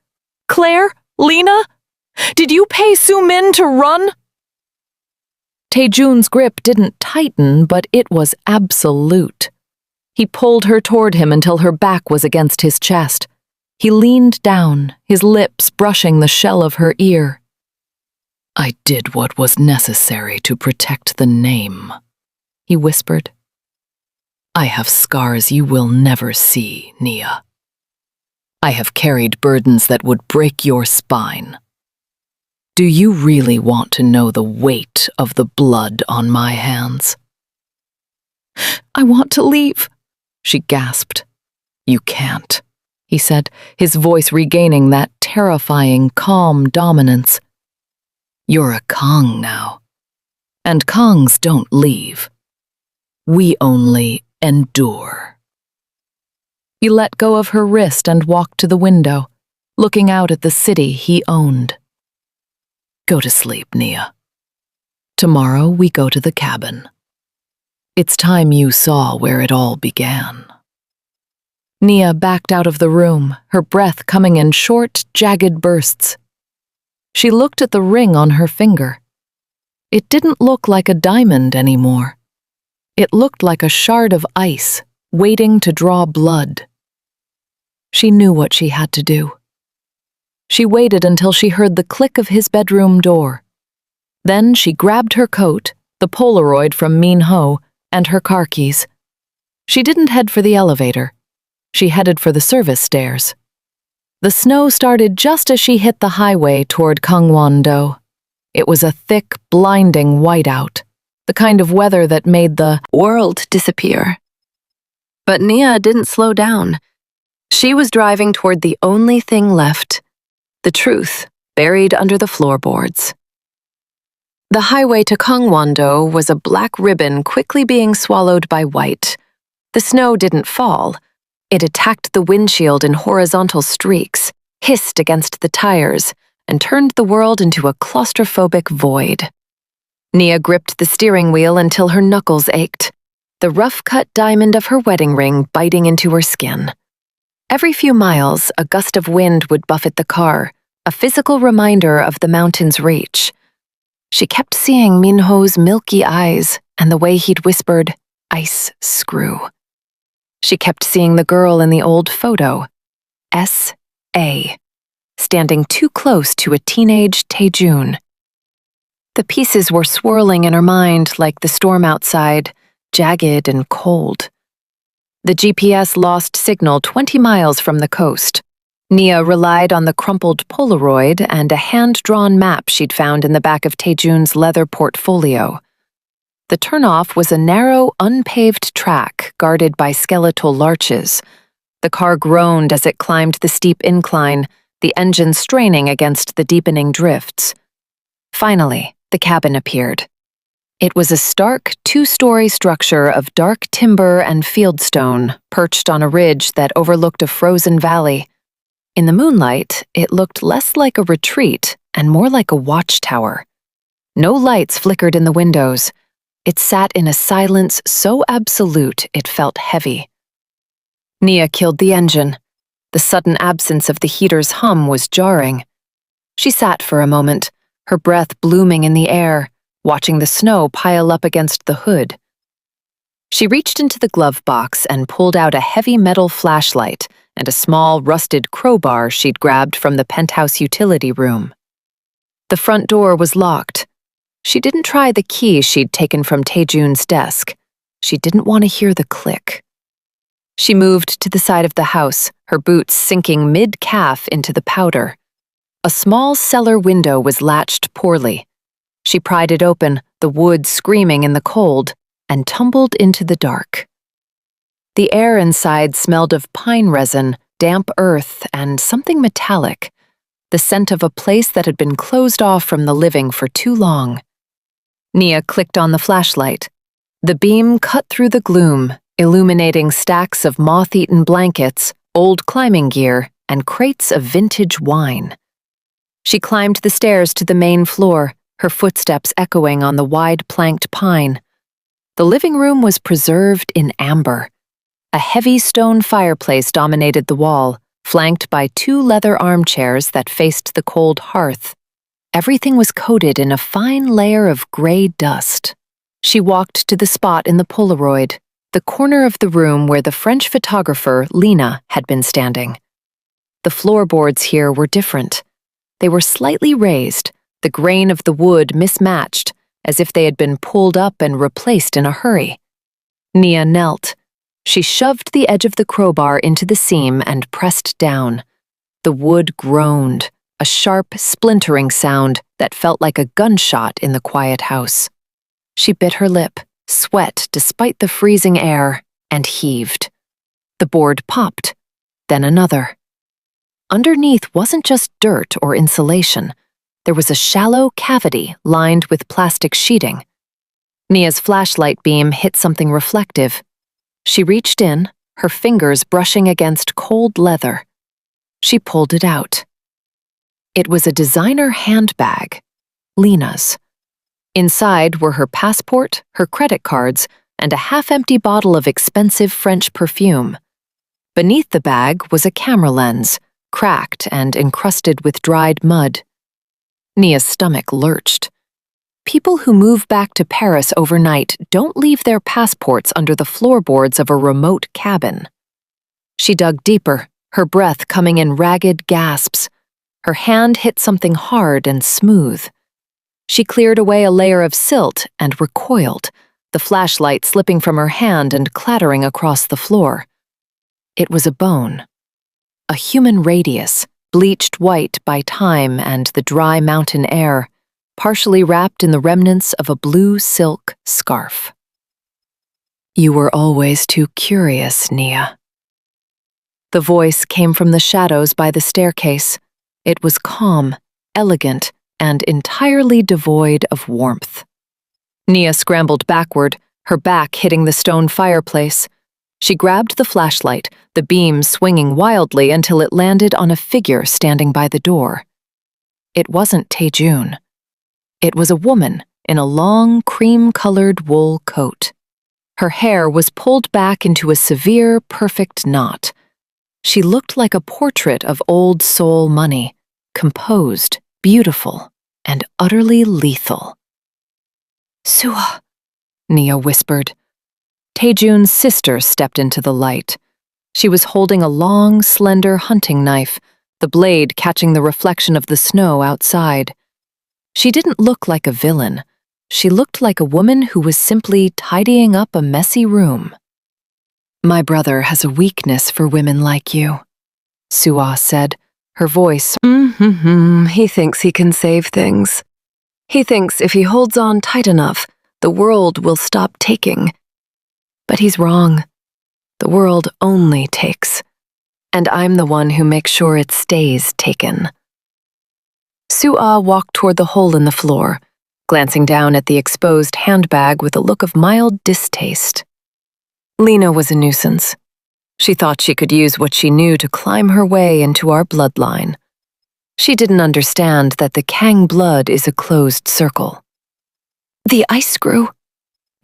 Claire? Lena? Did you pay Su-min to run? Tae-joon's grip didn't tighten, but it was absolute. He pulled her toward him until her back was against his chest. He leaned down, his lips brushing the shell of her ear. I did what was necessary to protect the name, he whispered. I have scars you will never see, Nia. I have carried burdens that would break your spine. Do you really want to know the weight of the blood on my hands? I want to leave, she gasped. You can't, he said, his voice regaining that terrifying, calm dominance. You're a Kang now, and Kangs don't leave. We only endure. He let go of her wrist and walked to the window, looking out at the city he owned. Go to sleep, Nia. Tomorrow we go to the cabin. It's time you saw where it all began. Nia backed out of the room, her breath coming in short, jagged bursts. She looked at the ring on her finger. It didn't look like a diamond anymore. It looked like a shard of ice, waiting to draw blood. She knew what she had to do. She waited until she heard the click of his bedroom door. Then she grabbed her coat, the Polaroid from Min-ho, and her car keys. She didn't head for the elevator. She headed for the service stairs. The snow started just as she hit the highway toward Gangwon-do. It was a thick, blinding whiteout, the kind of weather that made the world disappear. But Nia didn't slow down. She was driving toward the only thing left, the truth buried under the floorboards. The highway to Gangwon-do was a black ribbon quickly being swallowed by white. The snow didn't fall. It attacked the windshield in horizontal streaks, hissed against the tires, and turned the world into a claustrophobic void. Nia gripped the steering wheel until her knuckles ached, the rough-cut diamond of her wedding ring biting into her skin. Every few miles, a gust of wind would buffet the car, a physical reminder of the mountain's reach. She kept seeing Min-ho's milky eyes and the way he'd whispered, "Ice screw." She kept seeing the girl in the old photo, S.A., standing too close to a teenage Tae-joon. The pieces were swirling in her mind like the storm outside, jagged and cold. The GPS lost signal 20 miles from the coast. Nia relied on the crumpled Polaroid and a hand-drawn map she'd found in the back of Tae-joon's leather portfolio. The turnoff was a narrow, unpaved track guarded by skeletal larches. The car groaned as it climbed the steep incline, the engine straining against the deepening drifts. Finally, the cabin appeared. It was a stark, two-story structure of dark timber and fieldstone perched on a ridge that overlooked a frozen valley. In the moonlight, it looked less like a retreat and more like a watchtower. No lights flickered in the windows. It sat in a silence so absolute it felt heavy. Nia killed the engine. The sudden absence of the heater's hum was jarring. She sat for a moment, her breath blooming in the air, watching the snow pile up against the hood. She reached into the glove box and pulled out a heavy metal flashlight and a small, rusted crowbar she'd grabbed from the penthouse utility room. The front door was locked. She didn't try the key she'd taken from Tae-joon's desk. She didn't want to hear the click. She moved to the side of the house, her boots sinking mid-calf into the powder. A small cellar window was latched poorly. She pried it open, the wood screaming in the cold, and tumbled into the dark. The air inside smelled of pine resin, damp earth, and something metallic, the scent of a place that had been closed off from the living for too long. Nia clicked on the flashlight. The beam cut through the gloom, illuminating stacks of moth-eaten blankets, old climbing gear, and crates of vintage wine. She climbed the stairs to the main floor, her footsteps echoing on the wide planked pine. The living room was preserved in amber. A heavy stone fireplace dominated the wall, flanked by 2 leather armchairs that faced the cold hearth. Everything was coated in a fine layer of gray dust. She walked to the spot in the Polaroid, the corner of the room where the French photographer, Lena, had been standing. The floorboards here were different. They were slightly raised, the grain of the wood mismatched, as if they had been pulled up and replaced in a hurry. Nia knelt. She shoved the edge of the crowbar into the seam and pressed down. The wood groaned, a sharp, splintering sound that felt like a gunshot in the quiet house. She bit her lip, sweat despite the freezing air, and heaved. The board popped, then another. Underneath wasn't just dirt or insulation. There was a shallow cavity lined with plastic sheeting. Nia's flashlight beam hit something reflective. She reached in, her fingers brushing against cold leather. She pulled it out. It was a designer handbag, Lena's. Inside were her passport, her credit cards, and a half-empty bottle of expensive French perfume. Beneath the bag was a camera lens, cracked and encrusted with dried mud. Nia's stomach lurched. People who move back to Paris overnight don't leave their passports under the floorboards of a remote cabin. She dug deeper, her breath coming in ragged gasps. Her hand hit something hard and smooth. She cleared away a layer of silt and recoiled, the flashlight slipping from her hand and clattering across the floor. It was a bone. A human radius, bleached white by time and the dry mountain air, partially wrapped in the remnants of a blue silk scarf. "You were always too curious, Nia." The voice came from the shadows by the staircase. It was calm, elegant, and entirely devoid of warmth. Nia scrambled backward, her back hitting the stone fireplace. She grabbed the flashlight, the beam swinging wildly until it landed on a figure standing by the door. It wasn't Tae-joon. It was a woman in a long, cream-colored wool coat. Her hair was pulled back into a severe, perfect knot. She looked like a portrait of old Seoul money, composed, beautiful, and utterly lethal. "Sua," Nia whispered. Tae-joon's sister stepped into the light. She was holding a long, slender hunting knife, the blade catching the reflection of the snow outside. She didn't look like a villain. She looked like a woman who was simply tidying up a messy room. "My brother has a weakness for women like you," Sua said, her voice. He thinks he can save things. He thinks if he holds on tight enough, the world will stop taking. But he's wrong. The world only takes. And I'm the one who makes sure it stays taken. Sua walked toward the hole in the floor, glancing down at the exposed handbag with a look of mild distaste. Lena was a nuisance. She thought she could use what she knew to climb her way into our bloodline. She didn't understand that the Kang blood is a closed circle. "The ice screw,"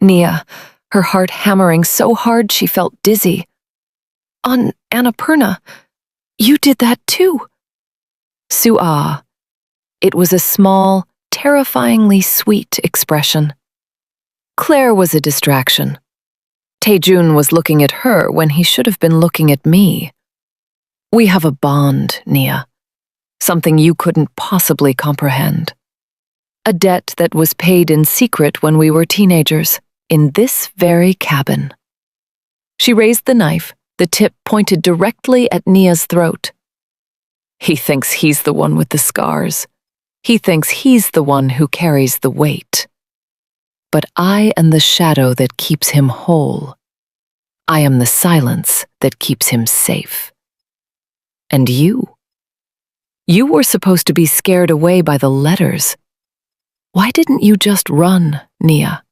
Nia, her heart hammering so hard she felt dizzy. "On Annapurna, you did that too." Sua. It was a small, terrifyingly sweet expression. Claire was a distraction. Tae-joon was looking at her when he should have been looking at me. We have a bond, Nia. Something you couldn't possibly comprehend. A debt that was paid in secret when we were teenagers, in this very cabin. She raised the knife, the tip pointed directly at Nia's throat. He thinks he's the one with the scars. He thinks he's the one who carries the weight. But I am the shadow that keeps him whole. I am the silence that keeps him safe. And you? You were supposed to be scared away by the letters. Why didn't you just run, Nia?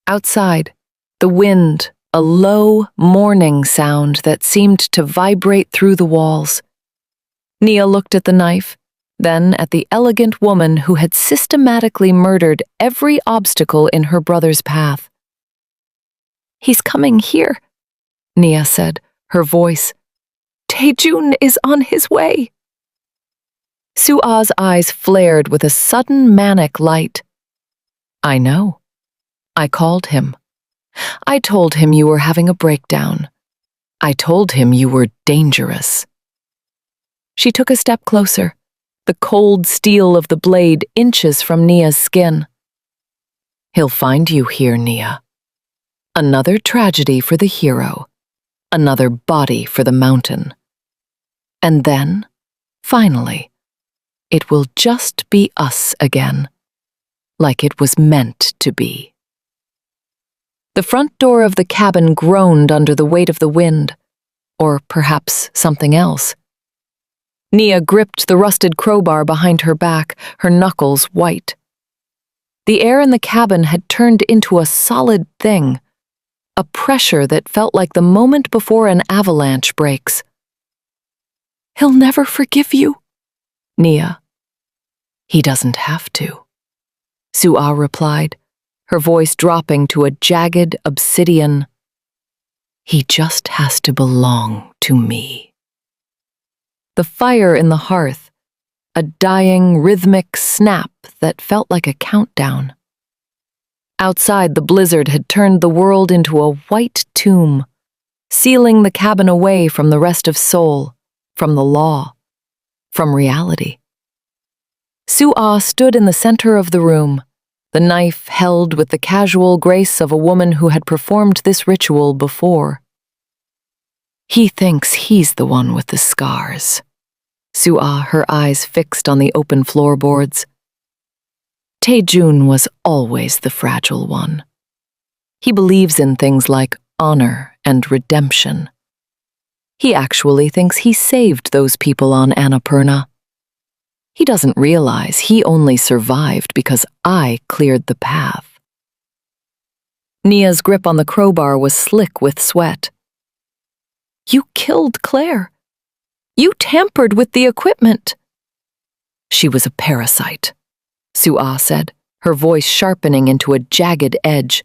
Outside, the wind, a low, mourning sound that seemed to vibrate through the walls. Nia looked at the knife, then at the elegant woman who had systematically murdered every obstacle in her brother's path. He's coming here, Nia said, her voice. Tae-joon is on his way. Sua's eyes flared with a sudden manic light. I know. I called him. I told him you were having a breakdown. I told him you were dangerous. She took a step closer, the cold steel of the blade inches from Nia's skin. He'll find you here, Nia. Another tragedy for the hero, another body for the mountain. And then, finally, it will just be us again, like it was meant to be. The front door of the cabin groaned under the weight of the wind, or perhaps something else. Nia gripped the rusted crowbar behind her back, her knuckles white. The air in the cabin had turned into a solid thing, a pressure that felt like the moment before an avalanche breaks. He'll never forgive you, Nia. He doesn't have to, Sua replied, her voice dropping to a jagged obsidian. He just has to belong to me. The fire in the hearth, a dying rhythmic snap that felt like a countdown. Outside, the blizzard had turned the world into a white tomb, sealing the cabin away from the rest of Seoul, from the law, from reality. Sua stood in the center of the room, the knife held with the casual grace of a woman who had performed this ritual before. He thinks he's the one with the scars. Sua, her eyes fixed on the open floorboards. Tae-joon was always the fragile one. He believes in things like honor and redemption. He actually thinks he saved those people on Annapurna. He doesn't realize he only survived because I cleared the path. Nia's grip on the crowbar was slick with sweat. You killed Claire. You tampered with the equipment. She was a parasite, Sua said, her voice sharpening into a jagged edge.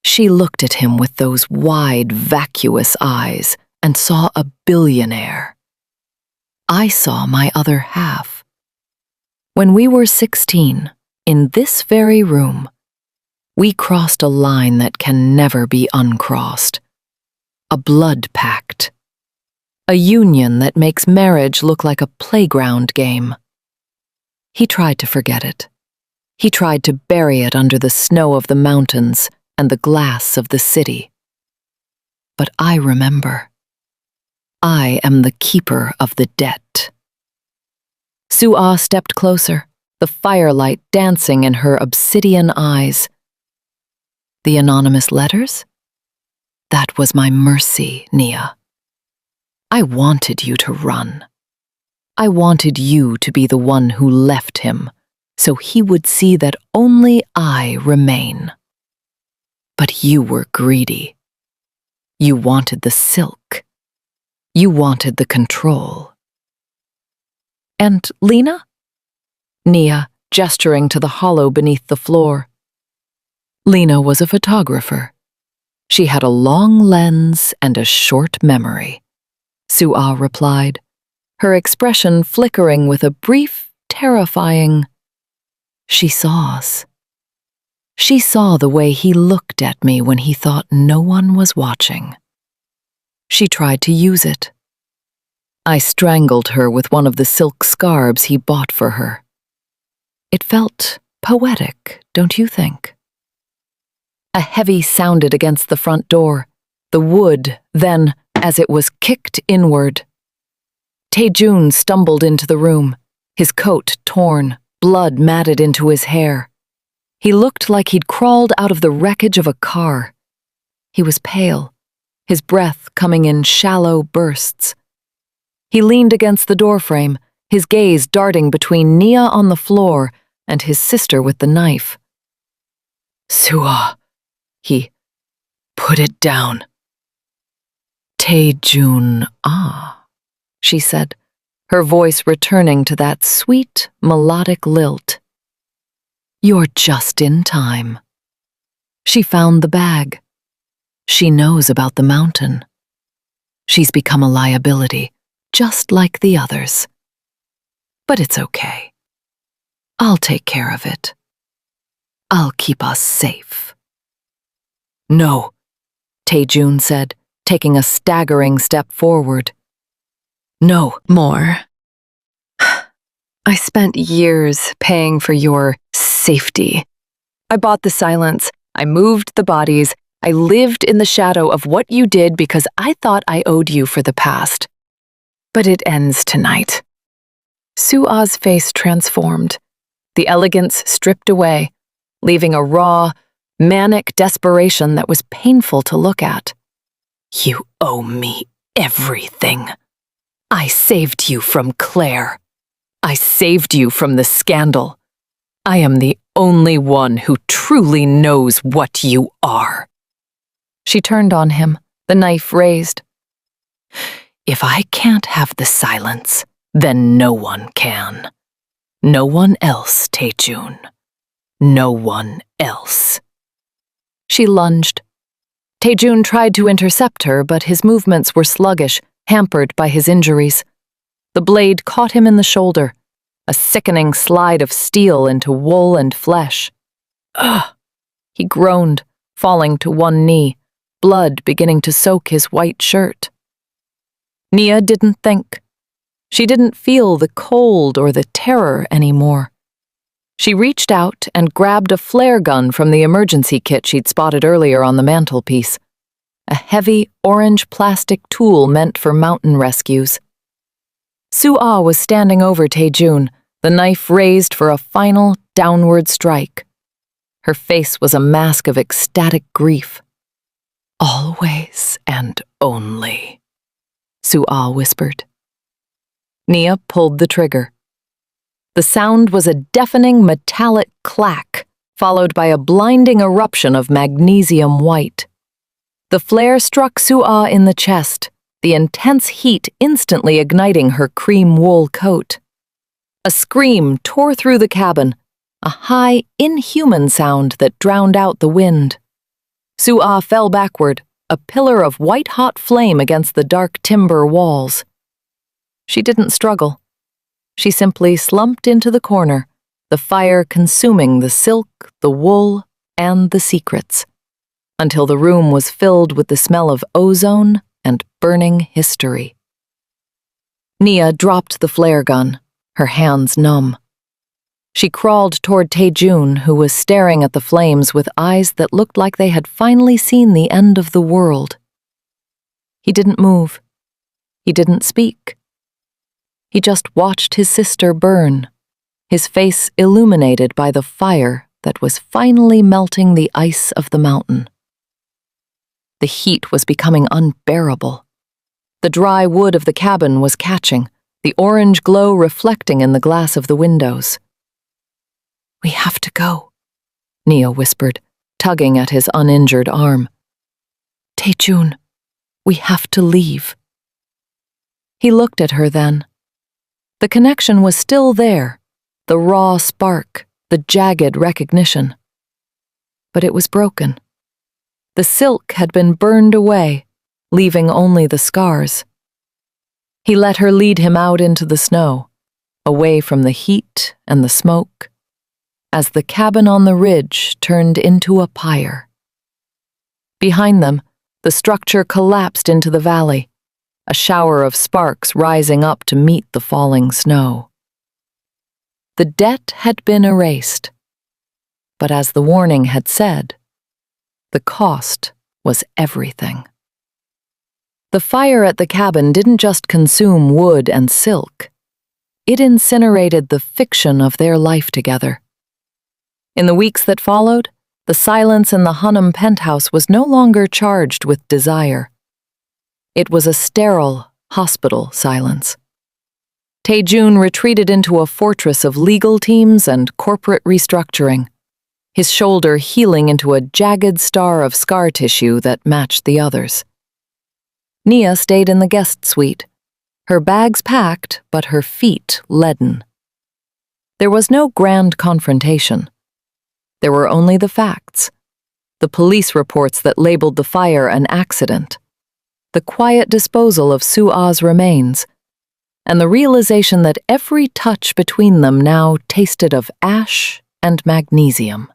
She looked at him with those wide, vacuous eyes and saw a billionaire. I saw my other half. When we were 16, in this very room, we crossed a line that can never be uncrossed. A blood pact. A union that makes marriage look like a playground game. He tried to forget it. He tried to bury it under the snow of the mountains and the glass of the city. But I remember. I am the keeper of the debt. Sua stepped closer, the firelight dancing in her obsidian eyes. The anonymous letters? That was my mercy, Nia. I wanted you to run. I wanted you to be the one who left him, so he would see that only I remain. But you were greedy. You wanted the silk. You wanted the control. And Lena? Nia, gesturing to the hollow beneath the floor. Lena was a photographer. She had a long lens and a short memory, Sua replied, her expression flickering with a brief, terrifying, she saw us. She saw the way he looked at me when he thought no one was watching. She tried to use it. I strangled her with one of the silk scarves he bought for her. It felt poetic, don't you think? A heavy sounded against the front door, the wood, then, as it was kicked inward. Tae-joon stumbled into the room, his coat torn, blood matted into his hair. He looked like he'd crawled out of the wreckage of a car. He was pale, his breath coming in shallow bursts. He leaned against the doorframe, his gaze darting between Nia on the floor and his sister with the knife. Sua, he put it down. Tae-joon, she said, her voice returning to that sweet, melodic lilt. You're just in time. She found the bag. She knows about the mountain. She's become a liability, just like the others. But it's okay. I'll take care of it. I'll keep us safe. No, Tae-joon said, taking a staggering step forward. No. More. I spent years paying for your safety. I bought the silence. I moved the bodies. I lived in the shadow of what you did because I thought I owed you for the past. But it ends tonight. Soo-ah's face transformed, the elegance stripped away, leaving a raw, manic desperation that was painful to look at. You owe me everything. I saved you from Claire. I saved you from the scandal. I am the only one who truly knows what you are. She turned on him, the knife raised. If I can't have the silence, then no one can. No one else, Tae-joon. No one else. She lunged. Tae-joon tried to intercept her, but his movements were sluggish, hampered by his injuries. The blade caught him in the shoulder, a sickening slide of steel into wool and flesh. Ugh! He groaned, falling to one knee, blood beginning to soak his white shirt. Nia didn't think. She didn't feel the cold or the terror anymore. She reached out and grabbed a flare gun from the emergency kit she'd spotted earlier on the mantelpiece, a heavy orange plastic tool meant for mountain rescues. Soo-ah was standing over Tae-joon, the knife raised for a final downward strike. Her face was a mask of ecstatic grief. Always and only, Soo-ah whispered. Nia pulled the trigger. The sound was a deafening metallic clack, followed by a blinding eruption of magnesium white. The flare struck Soo-ah in the chest, the intense heat instantly igniting her cream wool coat. A scream tore through the cabin, a high, inhuman sound that drowned out the wind. Soo-ah fell backward, a pillar of white-hot flame against the dark timber walls. She didn't struggle. She simply slumped into the corner, the fire consuming the silk, the wool, and the secrets, until the room was filled with the smell of ozone and burning history. Nia dropped the flare gun, her hands numb. She crawled toward Tae-joon, who was staring at the flames with eyes that looked like they had finally seen the end of the world. He didn't move. He didn't speak. He just watched his sister burn, his face illuminated by the fire that was finally melting the ice of the mountain. The heat was becoming unbearable. The dry wood of the cabin was catching, the orange glow reflecting in the glass of the windows. We have to go, Nia whispered, tugging at his uninjured arm. Tae-joon, we have to leave. He looked at her then. The connection was still there, the raw spark, the jagged recognition. But it was broken. The silk had been burned away, leaving only the scars. He let her lead him out into the snow, away from the heat and the smoke, as the cabin on the ridge turned into a pyre. Behind them, the structure collapsed into the valley, a shower of sparks rising up to meet the falling snow. The debt had been erased, but as the warning had said, the cost was everything. The fire at the cabin didn't just consume wood and silk. It incinerated the fiction of their life together. In the weeks that followed, the silence in the Hunnam penthouse was no longer charged with desire. It was a sterile, hospital silence. Tae-joon retreated into a fortress of legal teams and corporate restructuring, his shoulder healing into a jagged star of scar tissue that matched the others. Nia stayed in the guest suite, her bags packed but her feet leaden. There was no grand confrontation. There were only the facts. the police reports that labeled the fire an accident, the quiet disposal of Sua's remains, and the realization that every touch between them now tasted of ash and magnesium.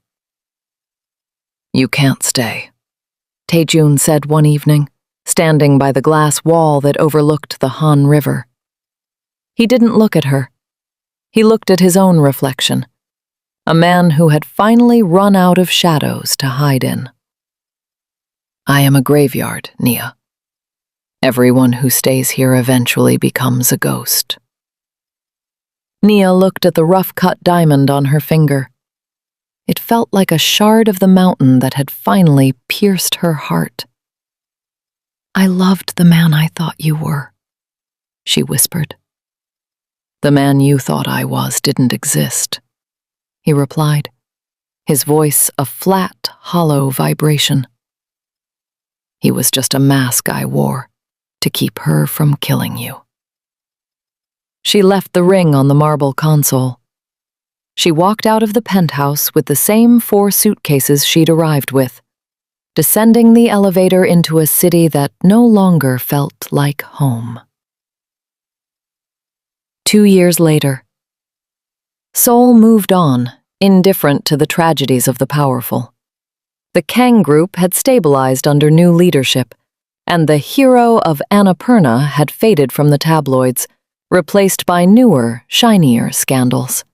"You can't stay," Tae-joon said one evening, standing by the glass wall that overlooked the Han River. He didn't look at her. He looked at his own reflection, a man who had finally run out of shadows to hide in. "I am a graveyard, Nia. Everyone who stays here eventually becomes a ghost." Nia looked at the rough-cut diamond on her finger. It felt like a shard of the mountain that had finally pierced her heart. "I loved the man I thought you were," she whispered. "The man you thought I was didn't exist," he replied, his voice a flat, hollow vibration. "He was just a mask I wore to keep her from killing you." She left the ring on the marble console. She walked out of the penthouse with the same 4 suitcases she'd arrived with, descending the elevator into a city that no longer felt like home. 2 years later, Seoul moved on, indifferent to the tragedies of the powerful. The Kang Group had stabilized under new leadership, and the Hero of Annapurna had faded from the tabloids, replaced by newer, shinier scandals.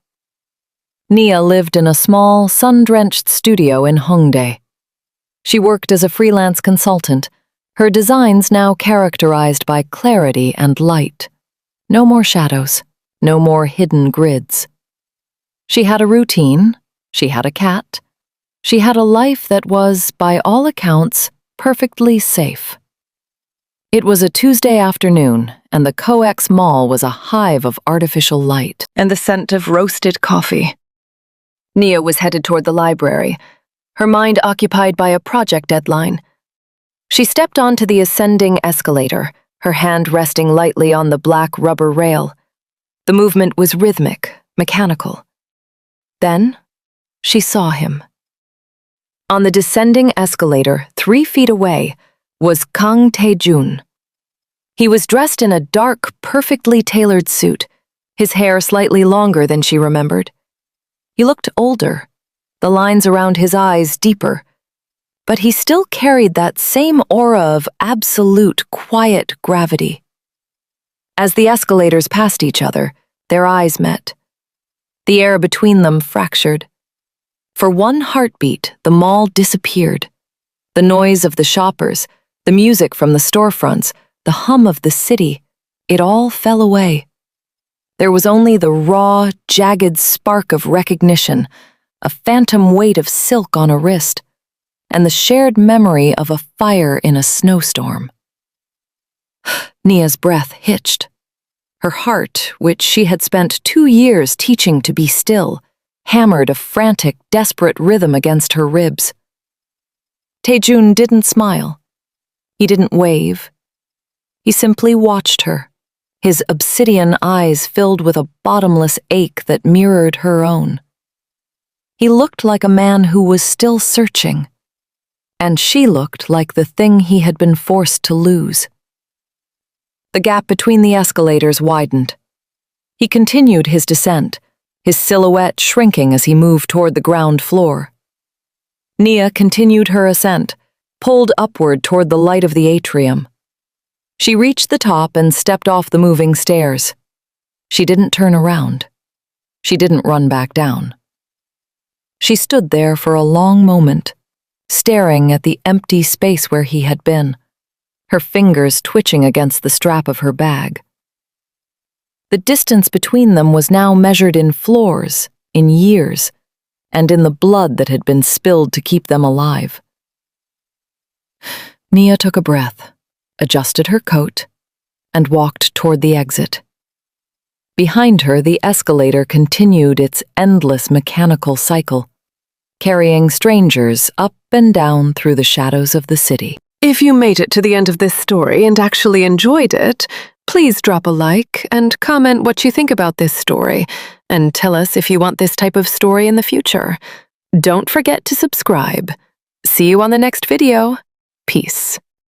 Nia lived in a small, sun-drenched studio in Hongdae. She worked as a freelance consultant, her designs now characterized by clarity and light. No more shadows, no more hidden grids. She had a routine, she had a cat, she had a life that was, by all accounts, perfectly safe. It was a Tuesday afternoon, and the COEX Mall was a hive of artificial light and the scent of roasted coffee. Nia was headed toward the library, her mind occupied by a project deadline. She stepped onto the ascending escalator, her hand resting lightly on the black rubber rail. The movement was rhythmic, mechanical. Then, she saw him. On the descending escalator, 3 feet away, was Kang Tae-joon. He was dressed in a dark, perfectly tailored suit, his hair slightly longer than she remembered. He looked older, the lines around his eyes deeper, but he still carried that same aura of absolute, quiet gravity. As the escalators passed each other, their eyes met. The air between them fractured. For one heartbeat, the mall disappeared. The noise of the shoppers, the music from the storefronts, the hum of the city, it all fell away. There was only the raw, jagged spark of recognition, a phantom weight of silk on a wrist, and the shared memory of a fire in a snowstorm. Nia's breath hitched. Her heart, which she had spent 2 years teaching to be still, hammered a frantic, desperate rhythm against her ribs. Tae-joon didn't smile. He didn't wave. He simply watched her, his obsidian eyes filled with a bottomless ache that mirrored her own. He looked like a man who was still searching, and she looked like the thing he had been forced to lose. The gap between the escalators widened. He continued his descent, his silhouette shrinking as he moved toward the ground floor. Nia continued her ascent, pulled upward toward the light of the atrium. She reached the top and stepped off the moving stairs. She didn't turn around. She didn't run back down. She stood there for a long moment, staring at the empty space where he had been, her fingers twitching against the strap of her bag. The distance between them was now measured in floors, in years, and in the blood that had been spilled to keep them alive. Nia took a breath, adjusted her coat, and walked toward the exit. Behind her, the escalator continued its endless mechanical cycle, carrying strangers up and down through the shadows of the city. If you made it to the end of this story and actually enjoyed it, please drop a like and comment what you think about this story, and tell us if you want this type of story in the future. Don't forget to subscribe. See you on the next video. Peace.